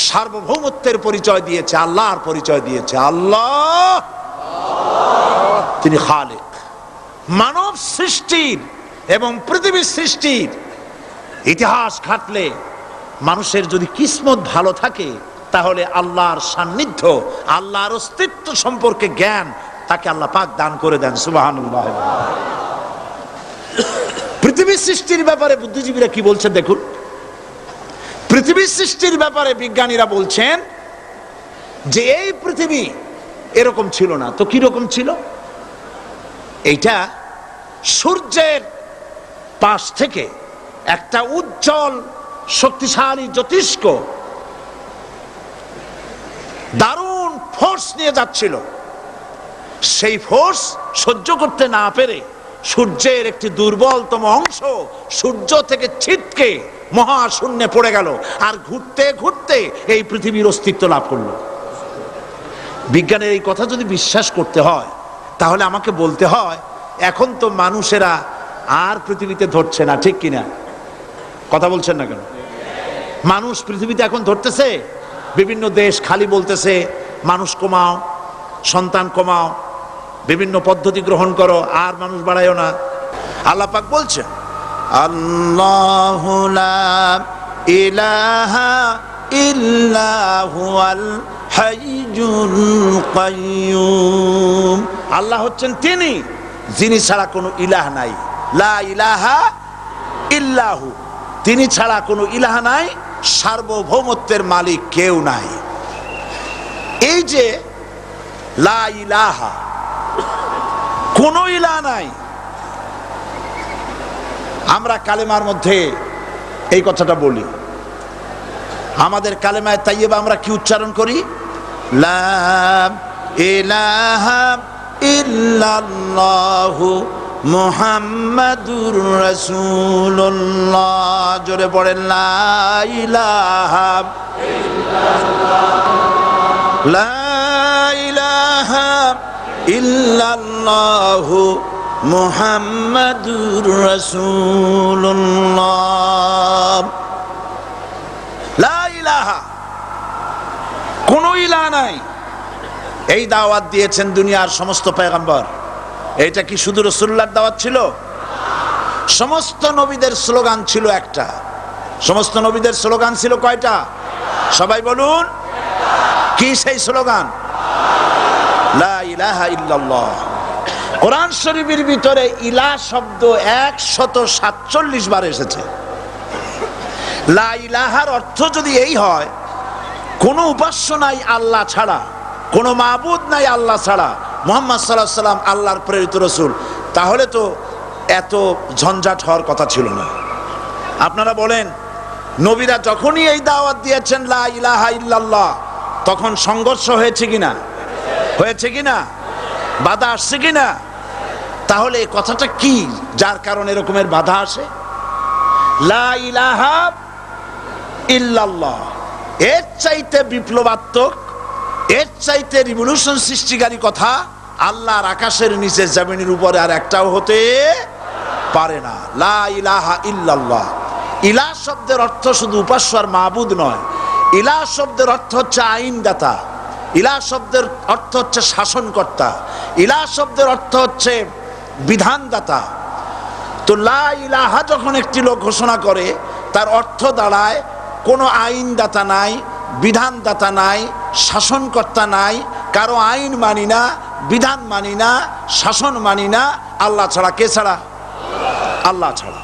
সার্বভৌমত্বের পরিচয় দিয়েছে, আল্লাহর পরিচয় দিয়েছে। আল্লাহ তিনি খালিক। মানব সৃষ্টির এবং পৃথিবীর সৃষ্টির ইতিহাস ঘাটলে মানুষের যদি কিসমত ভালো থাকে তাহলে আল্লাহর সান্নিধ্য, আল্লাহর অস্তিত্ব সম্পর্কে জ্ঞান তাকে আল্লাহ পাক দান করে দেন। সুবহানাল্লাহ। পৃথিবীর সৃষ্টির ব্যাপারে বুদ্ধিজীবীরা কি বলছেন দেখুন। পৃথিবীর সৃষ্টির ব্যাপারে বিজ্ঞানীরা বলছেন যে এই পৃথিবী এরকম ছিল না। তো কি রকম ছিল? এইটা সূর্যের পাশ থেকে একটা উজ্জ্বল শক্তিশালী জ্যোতিষ্ক দারুণ ফোর্স নিয়ে যাচ্ছিল। সেই ফোর্স সহ্য করতে না পেরে সূর্যের একটি দুর্বলতম অংশ সূর্য থেকে ছিটকে মহাশূন্যে পড়ে গেল, আর ঘুরতে ঘুরতে এই পৃথিবীর অস্তিত্ব লাভ করলো। বিজ্ঞানের এই কথা যদি বিশ্বাস করতে হয় তাহলে আমাকে বলতে হয় এখন তো মানুষেরা আর পৃথিবীতে ধরছে না, ঠিক কিনা? কথা বলছেন না কেন? মানুষ পৃথিবীতে এখন ধরতেছে। বিভিন্ন দেশ খালি বলতেছে মানুষ কমাও, সন্তান কমাও, বিভিন্ন পদ্ধতি গ্রহণ করো, আর মানুষ বাড়ায়ও না। আল্লাহ পাক বলছেন আল্লাহু লা ইলাহা ইল্লা হুয়াল হাইয়ুল কাইয়্যুম। আল্লাহ হচ্ছেন তিনি যিনি ছাড়া কোনো ইলাহ নাই। লা ইলাহা ইল্লাহু, তিনি ছাড়া কোনো ইলাহ নাই, সার্বভৌমত্বের মালিক কেউ নাই। এই যে লা ইলাহা, কোনো ইলাহ নাই, আমরা কালেমার মধ্যে এই কথাটা বলি। আমাদের কালেমায়ে তাইয়্যিবা আমরা কি উচ্চারণ করি? লা ইলাহা ইল্লাল্লাহু মুহাম্মাদুর রাসূলুল্লাহ। জোরে পড়েন লা ইলাহা ইল্লাল্লাহ, লা ইলাহা ইল্লাল্লাহু মুহাম্মাদুর রাসূলুল্লাহ। লা ইলাহা, কোনো ইলাহ নাই। এই দাওয়াত দিয়েছেন দুনিয়ার সমস্ত পয়গম্বর। এটা কি শুধু রাসূলুল্লাহর দাওয়াত ছিল? সমস্ত নবীদের স্লোগান ছিল একটা। সমস্ত নবীদের স্লোগান ছিল কয়টা? সবাই বলুন, কি সেই স্লোগান? লা ইলাহা ইল্লাল্লাহ। কোরআন শরীফের ভিতরে ইলাহ শব্দ 147 বার এসেছে। লা ইলাহার অর্থ যদি এই হয় কোনো উপাস্য নাই আল্লাহ ছাড়া, কোনো মাবুদ নাই আল্লাহ ছাড়া, মুহাম্মদ সাল্লাল্লাহু আলাইহি সাল্লাম আল্লাহর প্রেরিত রাসূল, তাহলে তো এত ঝঞ্ঝাট হওয়ার কথা ছিল না। আপনারা বলেন, নবীরা যখনই এই দাওয়াত দিয়েছেন লা ইলাহা ইল্লাল্লাহ, তখন সংঘর্ষ হয়েছে কিনা? হয়েছে কিনা? বাধা আসছে কিনা? তাহলে এই কথাটা কি যার কারণে এরকমের বাধা আসে? লা ইলাহা ইল্লাল্লাহ, এর চাইতে বিপ্লবাত্মক এর চাইতে রিভলিউশন সৃষ্টিকারী কথা আল্লাহর আকাশের নিচে জমিনের উপরে আর একটাও হতে পারে না। লা ইলাহা ইল্লাল্লাহ। ইলাহ শব্দের অর্থ শুধু উপাস্য আর মাবুদ নয়, ইলাহ শব্দের অর্থ হচ্ছে আইনদাতা, ইলাহ শব্দের অর্থ হচ্ছে শাসনকর্তা, ইলাহ শব্দের অর্থ হচ্ছে বিধানদাতা। তো লা ইলাহা যখন একটি লোক ঘোষণা করে তার অর্থ দাঁড়ায় কোনো আইনদাতা নাই, বিধানদাতা নাই, শাসনকর্তা নাই, কারো আইন মানি না, বিধান মানি না, শাসন মানি না, আল্লাহ ছাড়া। কে ছাড়া? আল্লাহ ছাড়া।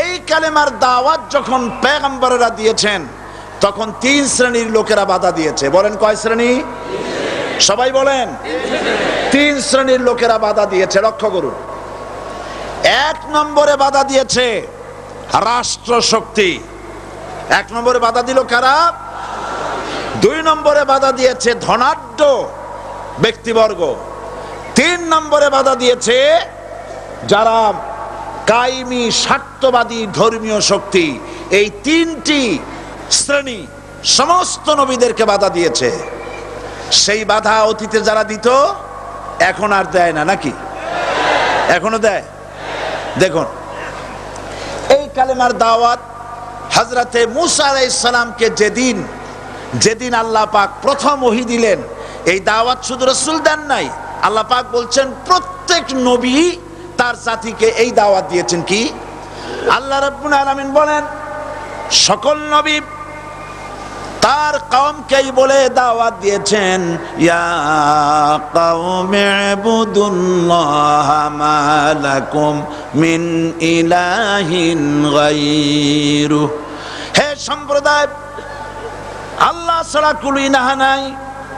এই কালেমার দাওয়াত যখন পয়গম্বরেরা দিয়েছেন তখন 3 শ্রেণীর লোকেরা বাধা দিয়েছে। বলেন কয় শ্রেণী? সবাই বলেন। 3 শ্রেণীর লোকেরা বাধা দিয়েছে, লক্ষ্য করুন। 1 নম্বরে বাধা দিয়েছে রাষ্ট্রশক্তি। 1 নম্বরে বাধা দিল কারা? 2 নম্বরে বাধা দিয়েছে ধনাঢ্য ব্যক্তিবর্গ। 3 নম্বরে বাধা দিয়েছে যারা কায়েমি স্বার্থবাদী ধর্মীয় শক্তি। এই 3টি শ্রেণী সমস্ত নবীদেরকে বাধা দিয়েছে। সেই বাধা অতীতে যারা দিত এখন আর দেয় না, নাকি? এখনো দেয়? দেখুন, এই কালেমার দাওয়াত হযরতে মূসা আলাইহিস সালামকে যেদিন আল্লাহ পাক প্রথম ওহী দিলেন, এই দাওয়াত শুধু রাসূল দেন নাই, আল্লাহ পাক বলছেন প্রত্যেক নবী তার জাতিকে এই দাওয়াত দিয়েছেন। কি? আল্লাহ রাব্বুল আলামিন বলেন সকল নবী তার কওমকেই বলে দাওয়াত দিয়েছেন, ইয়া কওমি ইবুদুল্লাহা মা লাকুম মিন ইলাহিন গায়রু। হে সম্প্রদায়, আল্লাহ ছাড়া কোনো ইলাহ নাই,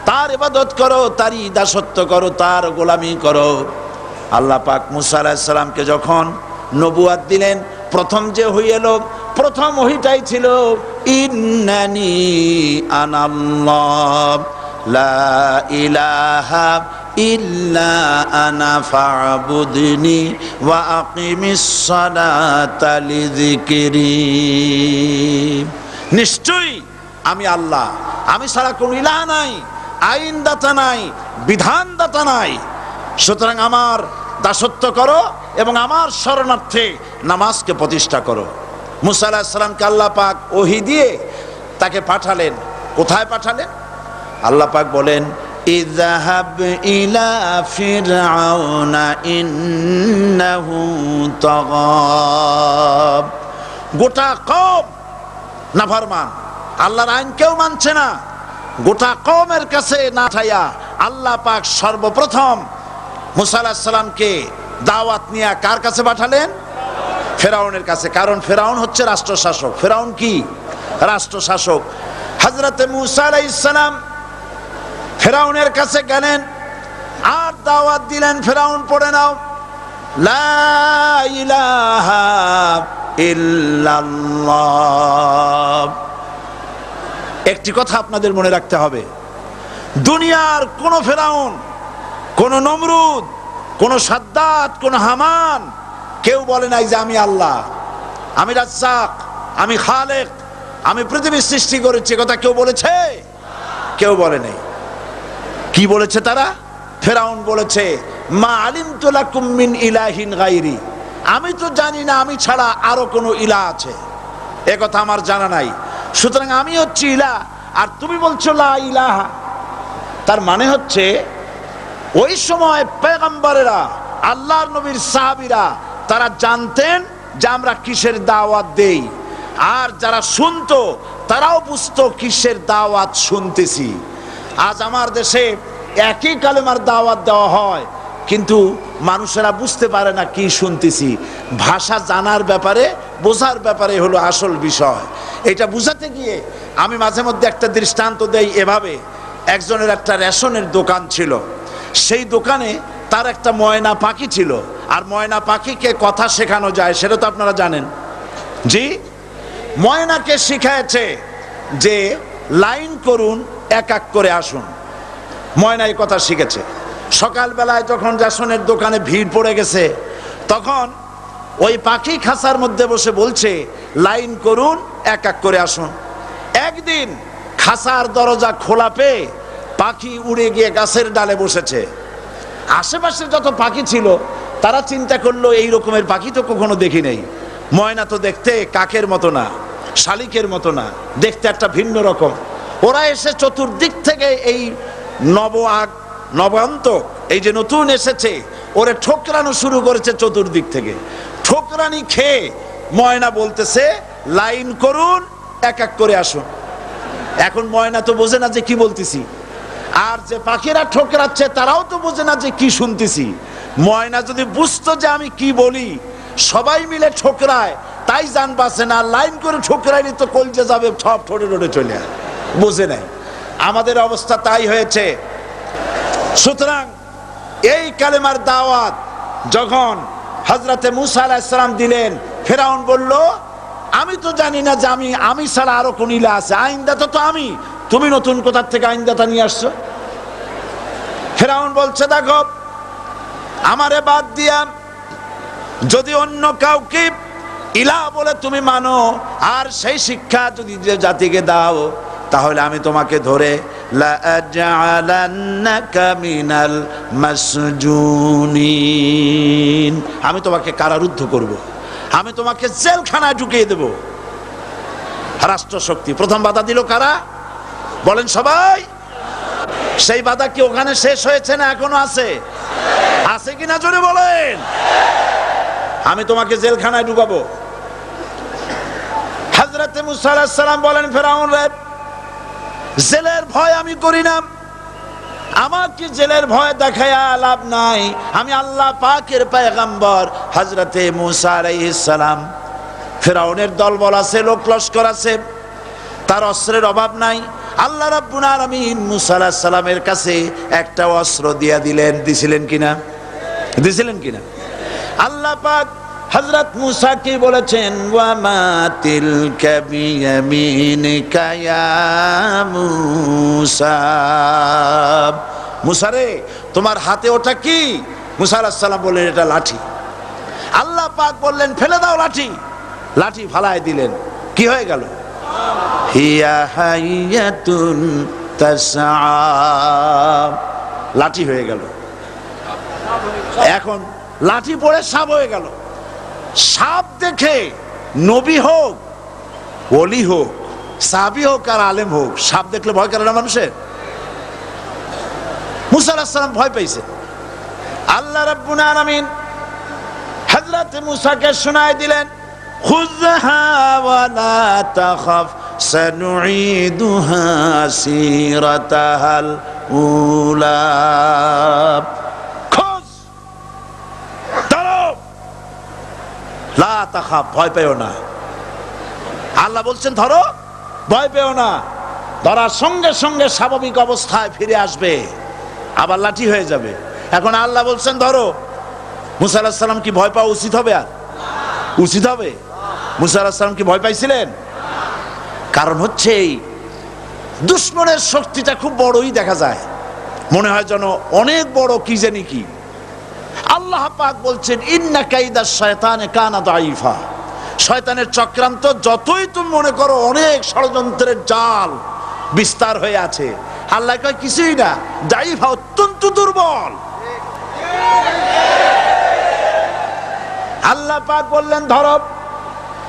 তার ইবাদত করো, তারই দাসত্ব করো, তার গোলামি করো। আল্লাহ পাক মূসা আলাইহিস সালামকে যখন নবুয়াত দিলেন, প্রথম যে ওহী এলো, প্রথম ওহীটাই ছিল ইন্নানি আনাল্লাহ লা ইলাহা ইল্লা আনা ফা'বুদনি ওয়া আকিমিস সালাতা লিযিকরি। নিশ্চয়ই আমি আল্লাহ, আমি ছাড়া কোনো ইলাহ নাই, আইনদাতা নাই, বিধানদাতা নাই, সুতরাং আমার দাসত্ব করো এবং আমার শরণার্থে নামাজকে প্রতিষ্ঠা করো। মূসা আলাইহিস সালামকে আল্লাহ পাক ওহী দিয়ে তাকে পাঠালেন। কোথায় পাঠালেন? আল্লাহ পাক বলেন, ইযহাব ইলা ফিরআউনা ইন্নাহু তাগা। গোটা কওম নাফরমান, আল্লাহর আইন কেউ মানছে না। গোটা কওমের কাছে না ঠাইয়া আল্লাহ পাক সর্বপ্রথম মূসা আলাইহিস সালামকে দাওয়াত নিয়ে কার কাছে পাঠালেন? ফেরাউনের কাছে। কারণ ফেরাউন হচ্ছে রাষ্ট্রশাসক। ফেরাউন কি? রাষ্ট্রশাসক। হযরতে মূসা আলাইহিস সালাম ফেরাউনের কাছে গেলেন আর দাওয়াত দিলেন, ফেরাউন পড়ে নাও লা ইলাহা ইল্লাল্লাহ। একটি কথা আপনাদের মনে রাখতে হবে, দুনিয়ার কোন ফেরাউন, কোন নমরুদ, কোন সাদ্দাত, কোন হামান কেউ বলে নাই যে আমি আল্লাহ, আমি রাজ্জাক, আমি খালেক, আমি পৃথিবী সৃষ্টি করেছি। কথা কেউ বলেছে? কেউ বলে নাই। কি বলেছে তারা? ফেরাউন বলেছে মা আলিমতু লাকুম মিন ইলাহিন গায়রি, আমি তো জানি না আমি ছাড়া আরো কোনো ইলাহ আছে, এ কথা আমার জানা নাই, সুতরাং আমি হচ্ছি ইলাহ আর তুমি বলছো লা ইলাহা। তার মানে হচ্ছে ওই সময় পয়গম্বরেরা, আল্লাহর নবীর সাহাবীরা তারা জানতেন যে আমরা কিসের দাওয়াত দেই, আর যারা শুনতো তারাও বুঝতো কিসের দাওয়াত শুনতেছি। আজ আমার দেশে একই কালেমার দাওয়াত দেওয়া হয়, কিন্তু মানুষেরা বুঝতে পারে না কি শুনতেছি। ভাষা জানার ব্যাপারে, বোঝার ব্যাপারে হলো আসল বিষয়। এটা বুঝাতে গিয়ে আমি মাঝে মধ্যে একটা দৃষ্টান্ত দেই এভাবে। একজনের একটা রেশনের দোকান ছিল, সেই দোকানে তার একটা ময়না পাখি ছিল। আর ময়না পাখিকে কথা শেখানো যায় সেটা তো আপনারা জানেন। জি, ময়নাকে শিখায়েছে যে লাইন করুন, এক এক করে আসুন। ময়না এই কথা শিখেছে। সকালবেলায় যখন রেশনের দোকানে ভিড় পড়ে গেছে, তখন ওই পাখি খাঁচার মধ্যে বসে বলছে লাইন করুন, এক এক করে আসুন। একদিন খাঁচার দরজা খোলা পেয়ে পাখি উড়ে গিয়ে গাছের ডালে বসেছে। আশেপাশে যত পাখি ছিল তারা চিন্তা করলো এই রকমের পাখি তো কখনো দেখি নাই। ময়না তো দেখতে কাকের মতো না, শালিকের মতো না, দেখতে একটা ভিন্ন রকম। ওরা এসে চতুর্দিক থেকে এই নবান্তক এই যে নতুন এসেছে ওরে ঠোকরানো শুরু করেছে চতুর্দিক থেকে। ঠোকরানি খেয়ে ময়না বলতেছে লাইন করুন, এক এক করে আসুন। এখন ময়না তো বোঝে না যে কি বলতেছি, আর যে পাখিরা ঠোকরাচ্ছে তারাও তো বোঝে না যে কি শুনতেছি। ময়না যদি বুঝতো যে আমি কি বলি, সবাই মিলে ঠোকরায়, তাই জান বাঁচে না। লাইন করে ঠোকরাইলে তো কলজে যাবে, সব ঠোঁটে ঠোঁটে চলে বোঝে নাই। আমাদের অবস্থা তাই হয়েছে। সুতরাং এই কালেমার দাওয়াত যখন হযরতে মুসা আলাইহিস সালাম দিলেন, ফেরাউন বলল আমি তো জানি না যে আমি ছাড়া আরো কোন ইলা আছে, আইনদাতা তো আমি, তুমি নতুন কোথা থেকে আইনদাতা নিয়ে আসছো? ফেরাউন বলছে দেখো, আমারে বাদ দিয়া যদি অন্য কাউকে ইলা বলে তুমি মানো আর সেই শিক্ষা যদি জাতিকে দাও, তাহলে আমি তোমাকে ধরে লাআজআলান্নাকা মিনাল মাসজুনিন, আমি তোমাকে কারারুদ্ধ করব, আমি তোমাকে জেলখানায় ঢুকিয়ে দেব। রাষ্ট্রশক্তি প্রথম বাধা দিল কারা? বলেন সবাই। সেই বাধা কি ওখানে শেষ হয়েছে না এখনো আছে? আছে কিনা জোরে বলেন। আমি তোমাকে জেলখানায় ঢুকাবো। হযরতে মুসা আলাইহিস সালাম বলেন ফেরাউন রে, জেলের ভয় আমি করি না, আমাকে জেলের ভয় দেখায়া লাভ নাই। আমি আল্লাহ পাকের পয়গম্বর হযরতে মুসা আলাইহিস সালাম। ফেরাউনের দলবল আছে, লোক লস্কর আছে, তার অস্ত্রের অভাব নাই। আল্লাহ রাব্বুল আলামিন মুসা আলাইহিস সালামের কাছে একটা অস্ত্র দিয়া দিলেন। দিছিলেন কিনা? আল্লাহ পাক হযরত মুসা কে বলেছেন ওয়া মা তিলকা বিয়ামিনিকা ইয়া মুসা, মুসা রে তোমার হাতে ওটা কি? মুসা আলাইহিস সালাম বললেন এটা লাঠি। আল্লাহ পাক বললেন ফেলে দাও লাঠি। লাঠি ফালায় দিলেন, কি হয়ে গেল? হিয়া হাইয়াতুন তাসআ, লাঠি হয়ে গেল। এখন লাঠি পড়ে সাপ হয়ে গেল। সাপ দেখে নবী হোক, ওলি হোক, সাহাবী হোক আর আলেম হোক, সাপ দেখলে ভয় করে না মানুষের? মুসা আলাইহিস সালাম ভয় পাইছে। আল্লাহ রাব্বুল আলামিন হযরত মুসাকে শোনায় দিলেন খুযহা ওয়া লা তাখাফ সানুঈদুহা সিরাতাহাল উলা, লা তাখাফ, ভয় পেও না। আল্লাহ বলছেন ধরো, ভয় পেও না। ধরার সঙ্গে সঙ্গে স্বাভাবিক অবস্থায় ফিরে আসবে, আবার লাঠি হয়ে যাবে। এখন আল্লাহ বলছেন ধরো। মুসা আলাইহিস সালাম কি ভয় পাওয়া উচিত হবে? আর উচিত হবে? মুসা আলাইহিস সালাম কি ভয় পাইছিলেন? কারণ হচ্ছে এই দুশমনের শক্তিটা খুব বড়ই দেখা যায়, মনে হয় যেন অনেক বড় কি জানি কি। আল্লাহ পাক বলছেন ইন্না কাইদাশ শায়তানে কানা দাঈফা, শয়তানের চক্রান্ত যতই তুমি মনে করো অনেক ষড়যন্ত্রের জাল বিস্তার হয়ে আছে, আল্লাহ কয় কিছুই না, দাঈফা অত্যন্ত দুর্বল। আল্লাহ পাক বললেন ধরো।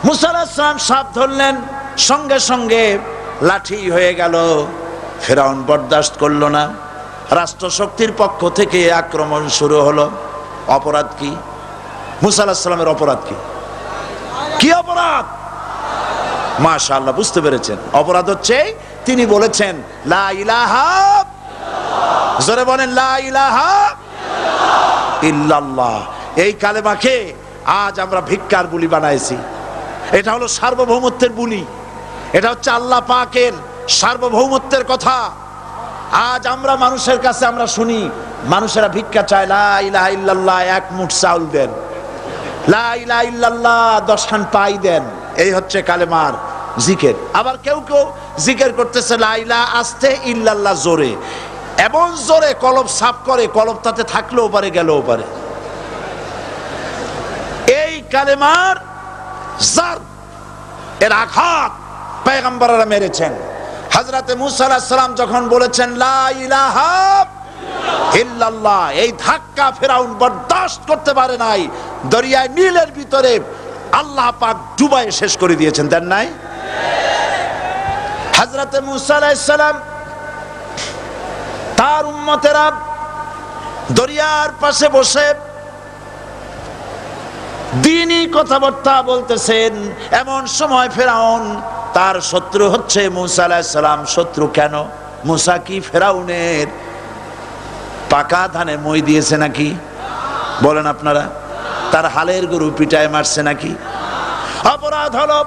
মুসা আলাইহিস সালাম সাপ ধরলেন, সঙ্গে সঙ্গে লাঠি হয়ে গেল। ফেরাউন বরদাস্ত করলো না, রাষ্ট্রশক্তির পক্ষ থেকে আক্রমণ শুরু হলো। অপরাধ কি? মুসা আলাইহিস সালামের অপরাধ কি? কি অপরাধ? মাশাআল্লাহ, বুঝতে পেরেছেন। অপরাধ হচ্ছে তিনি বলেছেন লা ইলাহা, জোরে বলেন লা ইলাহা ইল্লাল্লাহ। এই কালেমাকে আজ আমরা ভিক্ষার বুলি বানাইছি। এটা হলো সার্বভৌমত্বের বুলি, এটা হচ্ছে আল্লাহ পাকের সার্বভৌমত্বের কথা। আজ আমরা মানুষের কাছে আমরা শুনি মানুষেরা ভিক্ষা চায়, লা ইলাহা ইল্লাল্লাহ, এক মুঠ চাউল দেন, লা ইলাহা ইল্লাল্লাহ 10 খান পাই দেন। এই হচ্ছে কালেমার জিকির। আবার কেউ কেউ জিকির করতেছে লা ইলাহা আস্তে, ইল্লাল্লাহ জোরে, এমন জোরে কলব সাফ করে, কলব তাতে থাকলেও পারে গেলেও পারে। এই কালেমার জার এর আঘাত পয়গম্বররা মেরেছেন। হযরতে মূসা আলাইহিস সালাম যখন বলেছেন লা ইলাহা ইল্লাল্লাহ, এই ধাক্কা ফেরাউন বরদাশত করতে পারে নাই। দরিয়ায় নীলের ভিতরে আল্লাহ পাক ডুবাই শেষ করে দিয়েছেন, দেন নাই? হযরতে মূসা আলাইহিস সালাম তার উম্মতেরা দরিয়ার পাশে বসে দ্বীনি কথাবার্তা বলতেছেন। এমন সময় ফেরাউন, তার শত্রু হচ্ছে মূসা আলাইহিস সালাম। শত্রু কেন? মূসা কি ফেরাউনের পাকা ধানে মই দিয়েছে নাকি? বলেন আপনারা। তার হালের গরু পিটায় মারছে নাকি? অপরাধ হলো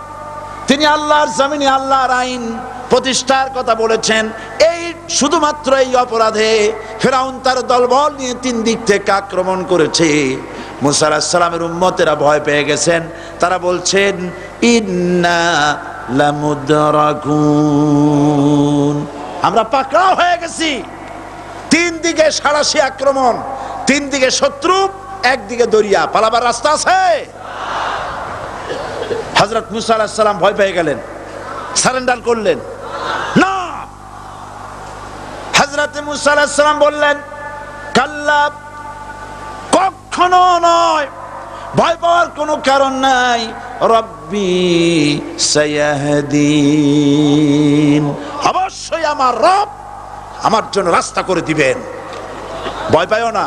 তিনি আল্লাহর জমিনে আল্লাহর আইন প্রতিষ্ঠার কথা বলেছেন। এই শুধুমাত্র এই অপরাধে ফেরাউন তার দলবল নিয়ে 3 দিক থেকে আক্রমণ করেছে। মূসা আলাইহিস সালামের উম্মতেরা ভয় পেয়ে গেছেন। তারা বলছেন ইন্না লামুদরাকুন, আমরা পাকড়াও হয়ে গেছি। 3 দিকে সাড়াশি আক্রমণ, 3 দিকে শত্রু, একদিকে দরিয়া, পালাবার রাস্তা আছে? হযরত মূসা আলাইহিস সালাম ভয় পেয়ে গেলেন, সারেন্ডার করলেন না। হযরত মূসা আলাইহিস সালাম বললেন কাল্লা, কখনো নয়, ভয় পাওয়ার কোনো কারণ নাই। রব্বি সায়াহদিন, অবশ্যই আমার রব আমার জন্য রাস্তা করে দিবেন। ভয় পাইও না,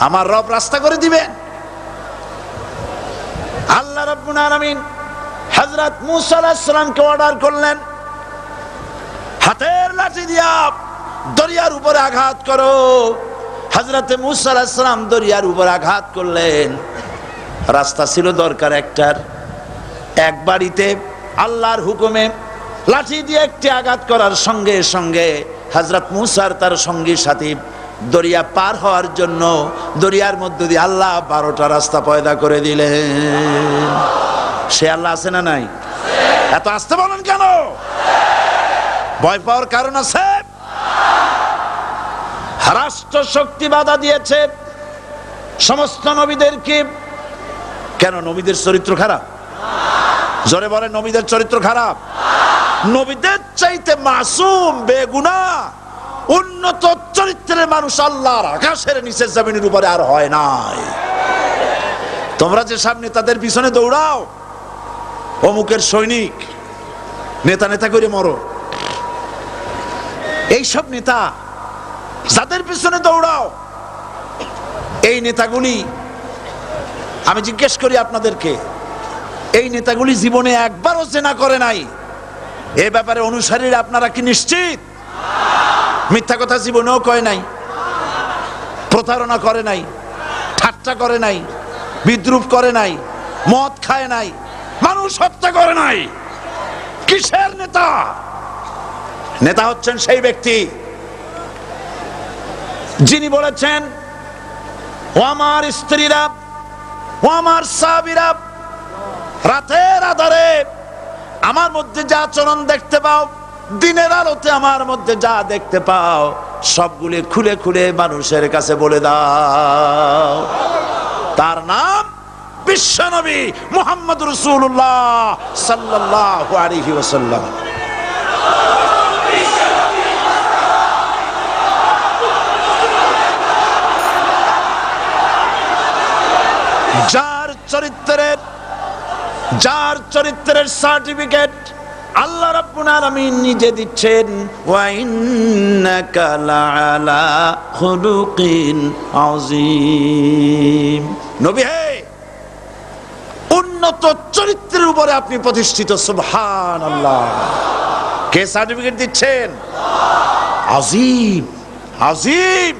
আমার রব রাস্তা করে দিবেন। আল্লাহ রাব্বুল আলামিন হযরত মূসা আলাইহিস সালামকে অর্ডার করলেন, হাতের লাঠি দিয়া দরিয়ার উপরে আঘাত করো। হযরত মূসা আলাইহিস সালাম দরিয়ার উপর আঘাত করলেন। রাস্তা ছিল দরকার একটার, এক বাড়িতে আল্লাহর হুকুমে লাঠি দিয়ে একটি আঘাত করার সঙ্গে সঙ্গে হযরত মূসার তার সঙ্গী সাথী দরিয়া পার হওয়ার জন্য দরিয়ার মধ্য দিয়ে আল্লাহ 12টা রাস্তা পয়দা করে দিলেন। সে আল্লাহ আছে না নাই? এত আসতে বলেন কেন? ভয় পাওয়ার কারণ আছে? রাষ্ট্র শক্তি বাধা দিয়েছে সমস্ত নবীদেরকে। কেন? নবীদের চরিত্র খারাপ? জোরে বলে, নবীদের চরিত্র খারাপ? নবীদের চাইতে মাসুম বেগুনাহ উন্নত চরিত্রের মানুষ আল্লাহর আকাশের নিচে জমিনের উপরে আর হয় নাই। তোমরা যে সব নেতাদের পিছনে দৌড়াও, অমুকের সৈনিক, নেতা নেতা করে মরো, এইসব নেতা যাদের পিছনে দৌড়াও, এই নেতাগুলি, আমি জিজ্ঞেস করি আপনাদেরকে, এই নেতাগুলি জীবনে একবারও জেনা করে নাই। এ ব্যাপারে অনুসারীরা আপনারা কি নিশ্চিত? মিথ্যা কথা জীবনেও কয় নাই, প্রতারণা করে নাই, ঠাট্টা করে নাই, বিদ্রুপ করে নাই, মদ খায় নাই, মানুষ হত্যা করে নাই। কিসের নেতা? নেতা হচ্ছেন সেই ব্যক্তি যিনি বলেছেন, ও আমার স্ত্রীরা, ও আমার সাহাবীরা, রাতের আধারে আমার মধ্যে যা আচরণ দেখতে পাও, দিনের আলোতে আমার মধ্যে যা দেখতে পাও, সবগুলি খুলে খুলে মানুষের কাছে বলে দাও। তার নাম বিশ্বনবী মুহাম্মদ রাসূলুল্লাহ সাল্লাল্লাহু আলাইহি ওয়াসাল্লাম। যার চরিত্রের সার্টিফিকেট আল্লাহ রাব্বুল আলামিন নিজে দিচ্ছেন, ওয়া ইন্নাকা লাআলা খুলুকিন আযীম। নবী হে, উন্নত চরিত্রের উপরে আপনি প্রতিষ্ঠিত। সুবহানাল্লাহ। কে সার্টিফিকেট দিচ্ছেন? আযীম, আযীম।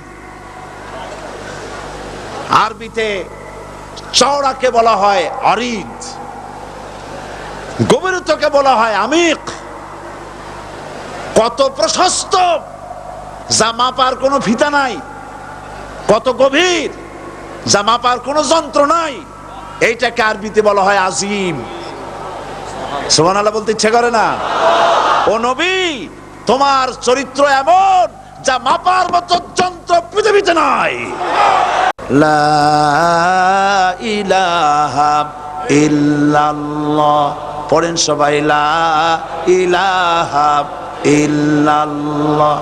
আরবিতে চওড়াকে বলা হয় আরিদ, গভীরতাকে বলা হয় আমিক। কত প্রশস্ত, যা মাপার কোনো ফিতা নাই, কত গভীর, যা মাপার কোনো যন্ত্র নাই, এইটাকে আরবিতে বলা হয় আজিম। সুবহানাল্লাহ বলতে ইচ্ছে করে না? ও নবী, তোমার চরিত্র এমন যা মাপার মতো যন্ত্র পৃথিবীতে নাই। লা ইলাহা ইল্লাল্লাহ। পড়েন সবাই, লা ইলাহা ইল্লাল্লাহ।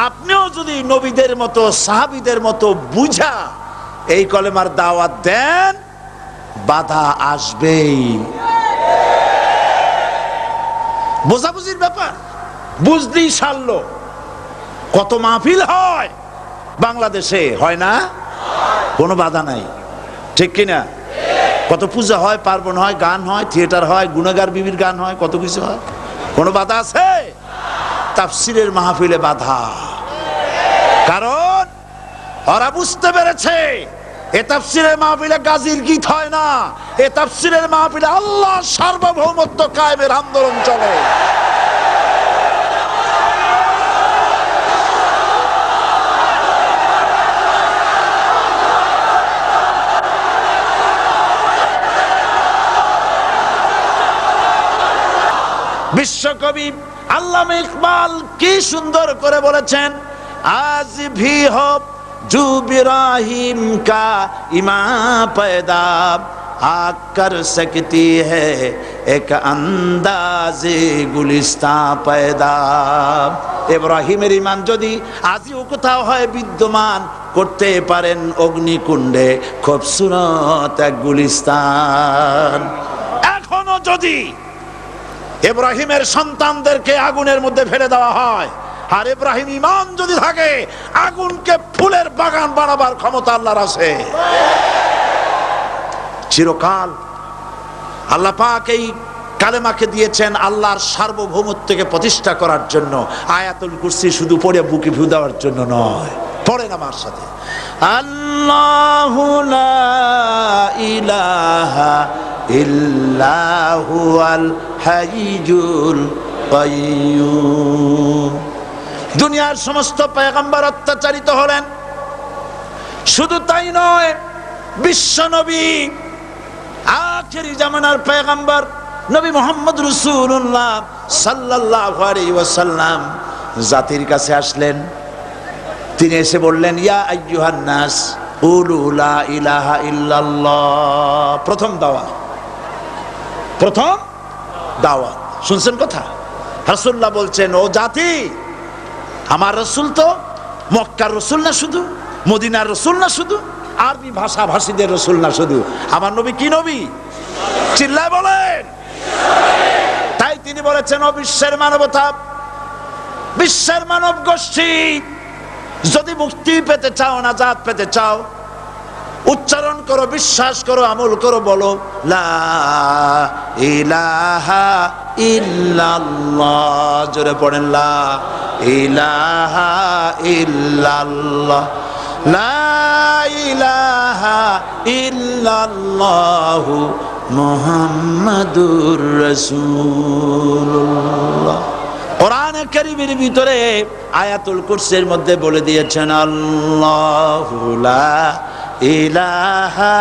আপনিও যদি নবীদের মতো সাহাবীদের মতো বুঝা এই কলেমার দাওয়াত দেন, বাধা আসবেই। বোঝাবুঝির ব্যাপার, বুঝতেই সারলো। কত মাহফিল হয় বাংলাদেশে, হয় না? কোনো বাধা নাই, ঠিক কিনা? কত পূজা হয়, পার্বণ হয়, গান হয়, থিয়েটার হয়, গুনাগার বিবির গান হয়, কত কিছু হয়। কোনো বাধা আছে? তাফসিরের মাহফিলে বাধা। কারণ ওরা বুঝতে পেরেছে এ তাফসিরের মাহফিলে গাজীর গীত হয় না, এ তাফসিরের মাহফিলে আল্লাহর সার্বভৌমত্ব কায়েমের আন্দোলন চলে। বিশ্বকবি আল্লামা ইকবাল কি সুন্দর করে বলেছেন, আজ ভি হো জু ইব্রাহিম কা ইমা पैदा आग कर सकती है एक अंदाज़े गुलिस्तां पैदा। ইব্রাহিমের ঈমান যদি আজও কোথাও হয় বিদ্যমান, করতে পারেন অগ্নিকুণ্ডে খুবসুরত এক গুলিস্তান। এখনো যদি ইব্রাহিমের সন্তানদেরকে আগুনের মধ্যে ফেলে দেওয়া হয়, আর ইব্রাহিম ঈমান যদি থাকে, আগুনকে ফুলের বাগান বানাবার ক্ষমতা আল্লাহর আছে। চিরকাল আল্লাহ পাক এই কালেমাকে দিয়েছেন আল্লাহর সার্বভৌমত্বকে প্রতিষ্ঠা করার জন্য। আয়াতুল কুরসি শুধু পড়ে বুকে ভু দেওয়ার জন্য নয়। পড়েন আমার সাথে, আল্লাহু লা ইলাহা ইল্লাহু আল হাইয়ুল কাইয়্যুম। দুনিয়ার সমস্ত পয়গম্বর অত্যাচারিত হলেন, শুধু তাই নয়, বিশ্ব নবী আখেরি জামানার পয়গম্বর নবী মুহাম্মদ রাসূলুল্লাহ সাল্লাল্লাহু আলাইহি ওয়াসাল্লাম জাতির কাছে আসলেন। তিনি এসে বললেন, ইয়া আইয়ুহান নাস কুলু লা ইলাহা ইল্লাল্লাহ। প্রথম দাওয়াত শুনছেন কথা? রাসূলুল্লাহ বলছেন, ও জাতি, আমার রাসূল তো মক্কার রাসূল না শুধু, মদিনার রাসূল না শুধু, আরবি ভাষা ভাষীদের রাসূল না শুধু, আমার নবী কি নবী? চিল্লায় বলেন। তাই তিনি বলেছেন, ও বিশ্বের মানবতা, বিশ্বের মানব গোষ্ঠী, যদি মুক্তি পেতে চাও, নাজাত পেতে চাও, উচ্চারণ করো, বিশ্বাস করো, আমল করো, বলো লা ইলাহা ইল্লাল্লাহ। জোরে পড়েন, লা ইলাহা ইল্লাল্লাহ, লা ইলাহা ইল্লাল্লাহু মুহাম্মাদুর রাসূলুল্লাহ। কোরআনে কারীমের ভিতরে আয়াতুল কুরসির মধ্যে বলে দিয়েছেন, আল্লাহু লা ইলাহা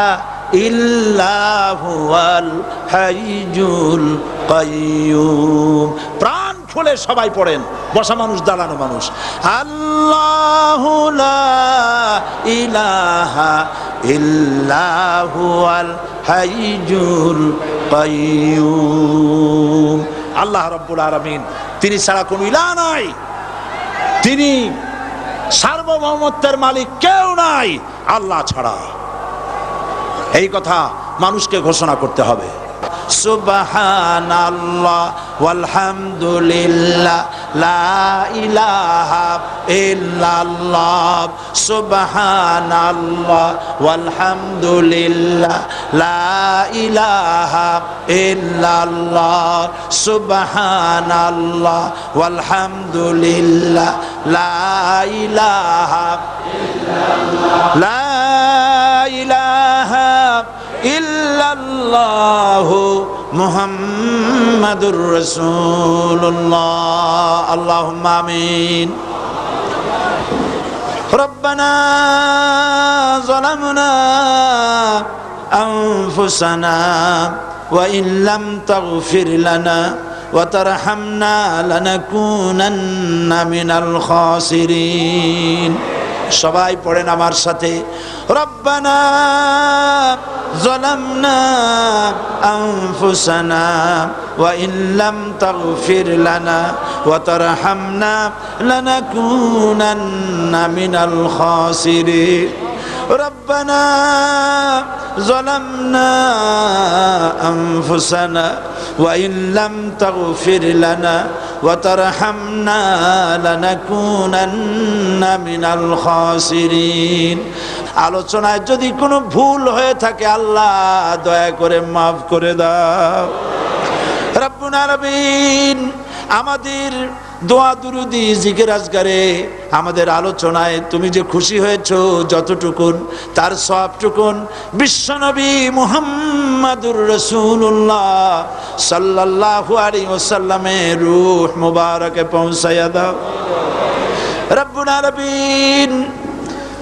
ইল্লাহু আল হাইয়ুল কাইয়্যুম। প্রাণ খুলে সবাই পড়েন, বসা মানুষ, দাঁড়ানো মানুষ, আল্লাহু লা ইলাহা ইল্লাহু আল হাইয়ুল কাইয়্যুম। আল্লাহ রাব্বুল আলামিন, তিনি ছাড়া কোনো ইলাহ নাই, তিনি সার্বভৌমত্বের মালিক, কেউ নাই আল্লাহ ছাড়া। এই কথা মানুষকে ঘোষণা করতে হবে। সুবহানাল্লাহ ওয়ালহামদুলিল্লাহ লা ইলাহা ইল্লাল্লাহ, সুবহানাল্লাহ ওয়ালহামদুলিল্লাহ লা ইলাহা ইল্লাল্লাহ, সুবহানাল্লাহ ওয়ালহামদুলিল্লাহ লা ইলাহা ইল্লাল্লাহ, লা ইলাহা ইল্লাল্লাহু মুহাম্মাদুর রাসূলুল্লাহ। আল্লাহুম্মা আমিন। রব্বানা যালামনা আনফুসানা ওয়া ইন লাম তাগফির লানা ওয়া তারহামনা লানাকুনান্না মিনাল খাসিরিন। সবাই পড়েন আমার সাথে, রব্বানা যালামনা আনফুসানা ওয়া ইল্লাম তাগফির লানা ওয়া তারহামনা লানাকুনান্না মিনাল খাসিরিন। রব্বানা যালামনা আনফুসানা ওয়া ইল্লাম তাগফির লানা ওয়া তারহামনা লানাকুনান্না মিনাল খাসিরিন। আলোচনায় যদি কোনো ভুল হয়ে থাকে আল্লাহ দয়া করে মাফ করে দাও। রব্বুল আলামিন আমাদের দোয়া দুরুদি জিকির আজগারে আমাদের আলোচনায় তুমি যে খুশি হয়েছো যতটুকুন তার সবটুকুন বিশ্বনবী মুহাম্মাদুর রাসূলুল্লাহ সাল্লাল্লাহু আলাইহি ওয়াসাল্লামের রূহ মুবারকে পৌঁছায়া দাও। রব্বুল আলামিন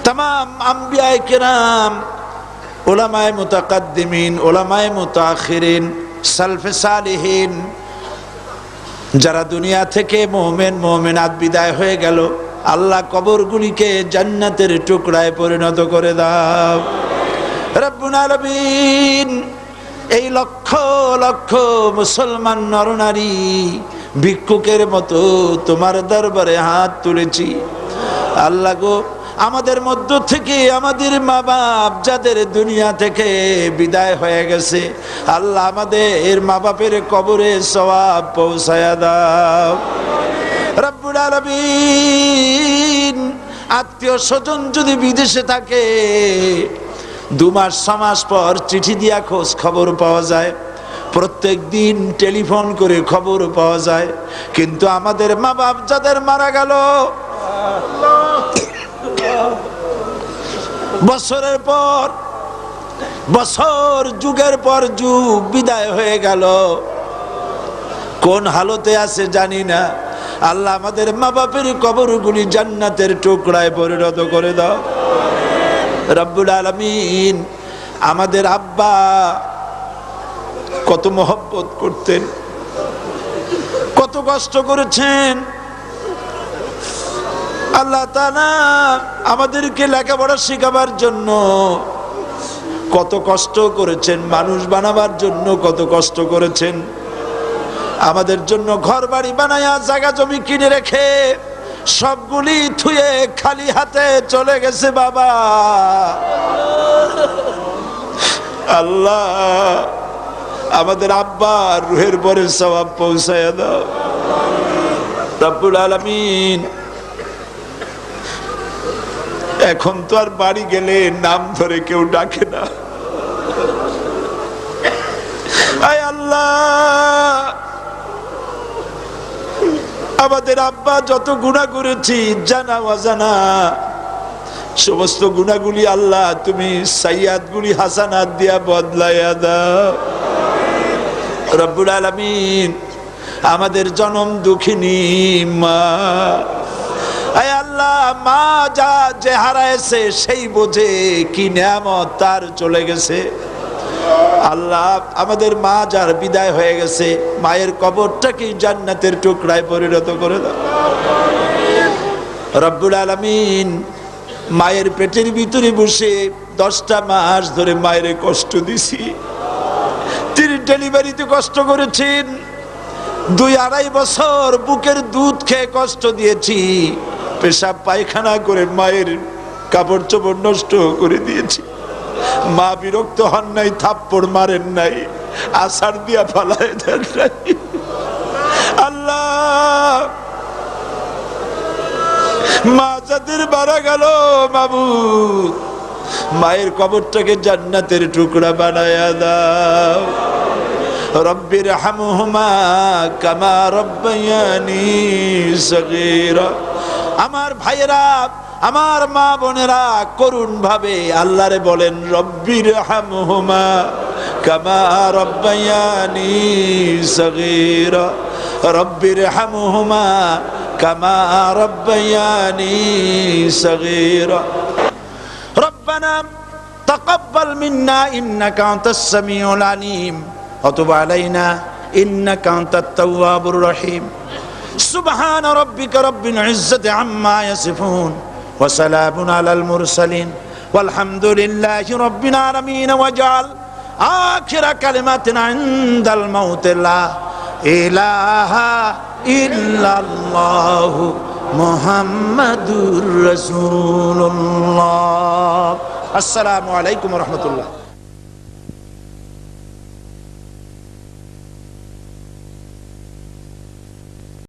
तमाम अंबिया किराम, उलमाए मुतकद्दिमीन, उलमाए मुताखिरीन, सल्फे सालिहीन যারা দুনিয়া থেকে মুমিন মুমিনাত বিদায় হয়ে গেল, আল্লাহ কবরগুলিকে জান্নাতের টুকরায় পরিণত করে দাও। রব্বুল আলামিন এই লক্ষ লক্ষ মুসলমান নরনারী ভিক্ষুকের মতো তোমার দরবারে হাত তুলেছি। আল্লাহ গো, আমাদের মধ্য থেকে আমাদের মা বাপ যাদের দুনিয়া থেকে বিদায় হয়ে গেছে, আল্লাহ আমাদের মা বাপের কবরে সওয়াব পৌঁছায়া দাও। রব্বুল আলামিন আত্মীয় স্বজন যদি বিদেশে থাকে 2 মাস 6 মাস পর চিঠি দিয়া খোঁজ খবর পাওয়া যায়, প্রত্যেক দিন টেলিফোন করে খবর পাওয়া যায়, কিন্তু আমাদের মা বাপ যাদের মারা গেল বছরের পর বছর যুগের পর যুগ বিদায় হয়ে গেল, কোন হালতে আছে জানি না। আল্লাহ আমাদের মা বাপের কবরগুলি জান্নাতের টুকরায় পরিণত করে দাও। রব্বুল আলামিন আমাদের আব্বা কত মহব্বত করতেন, কত কষ্ট করেছেন। আল্লাহ তাআলা আমাদেরকে লেখাপড়া শেখাবার জন্য কত কষ্ট করেছেন, মানুষ বানাবার জন্য কত কষ্ট করেছেন। আমাদের জন্য ঘর বাড়ি বানায়া জায়গা জমি কিনে রেখে সবগুলি থুয়ে খালি হাতে চলে গেছে বাবা। আল্লাহ আমাদের আব্বার রুহের পরে সওয়াব পৌঁছায়া দাও। রব্বুল আলামিন এখন তো আর বাড়ি গেলে নাম ধরে কেউ ডাকে না। আয় আল্লাহ, আমাদের আব্বা যত গুনাহ করেছি জানা অজানা সমস্ত গুনাহগুলি আল্লাহ তুমি সাইয়াদগুলি হাসানাত দিয়া বদলাইয়া দাও। রব্বুল আলামিন আমাদের জনম দুঃখিনী মা, আয় আল্লাহ মা যা যে হারাইছে সেই বোঝে কি নিয়ামত তার চলে গেছে। আল্লাহ আমাদের মা যার বিদায় হয়ে গেছে মায়ের কবরটাকে জান্নাতের টুকরায় পরিণত করে দাও। রব্বুল আলামিন মায়ের পেটের ভিতরে বসে 10টা মাস ধরে মায়ের কষ্ট দিছি, তিনি ডেলিভারিতে কষ্ট করেছেন, 2-2.5 বছর বুকের দুধ খেয়ে কষ্ট দিয়েছি, পেশাব পায়খানা করে মায়ের কাপড় চোপড় নষ্ট করে দিয়েছি। মা বিরক্ত হন নাই, থাপ্পড় মারেন নাই, আছাড় দিয়া ফালায় দেন নাই। আল্লাহ মা যাদের মারা গেল মাবুদ মায়ের কবরটাকে জান্নাতের টুকরা বানায়া দাও। রব্বির হামহুমা কামা রব্বায়ানি সগীরা। আমার ভাইয়েরা, আমার মা বোনেরা করুণ ভাবে আল্লাহরে বলেন রব্বির হামহুমা কামা রব্বায়ানি সগীরা, রব্বির হামহুমা কামা রব্বায়ানি সগীরা। রব্বানা তাকাব্বাল মিন্না ইন্নাকা আনতাস সামিউল আলিম ওয়া তুব আলাইনা ইন্নাকা আনতাত তাওয়াবুর রহিম। সুবহান রাব্বিকা রাব্বিল ইজ্জাতি আম্মা ইয়াসিফুন ওয়া সালামুন আলাল মুরসালিন ওয়ালহামদুলিল্লাহি রাব্বিল আলামিন ওয়াজআল আখিরা কালিমাতিনা ইনদাল মাউত লা ইলাহা ইল্লাল্লাহু মুহাম্মাদুর রাসূলুল্লাহ। আসসালামু আলাইকুম ওয়া রাহমাতুল্লাহ।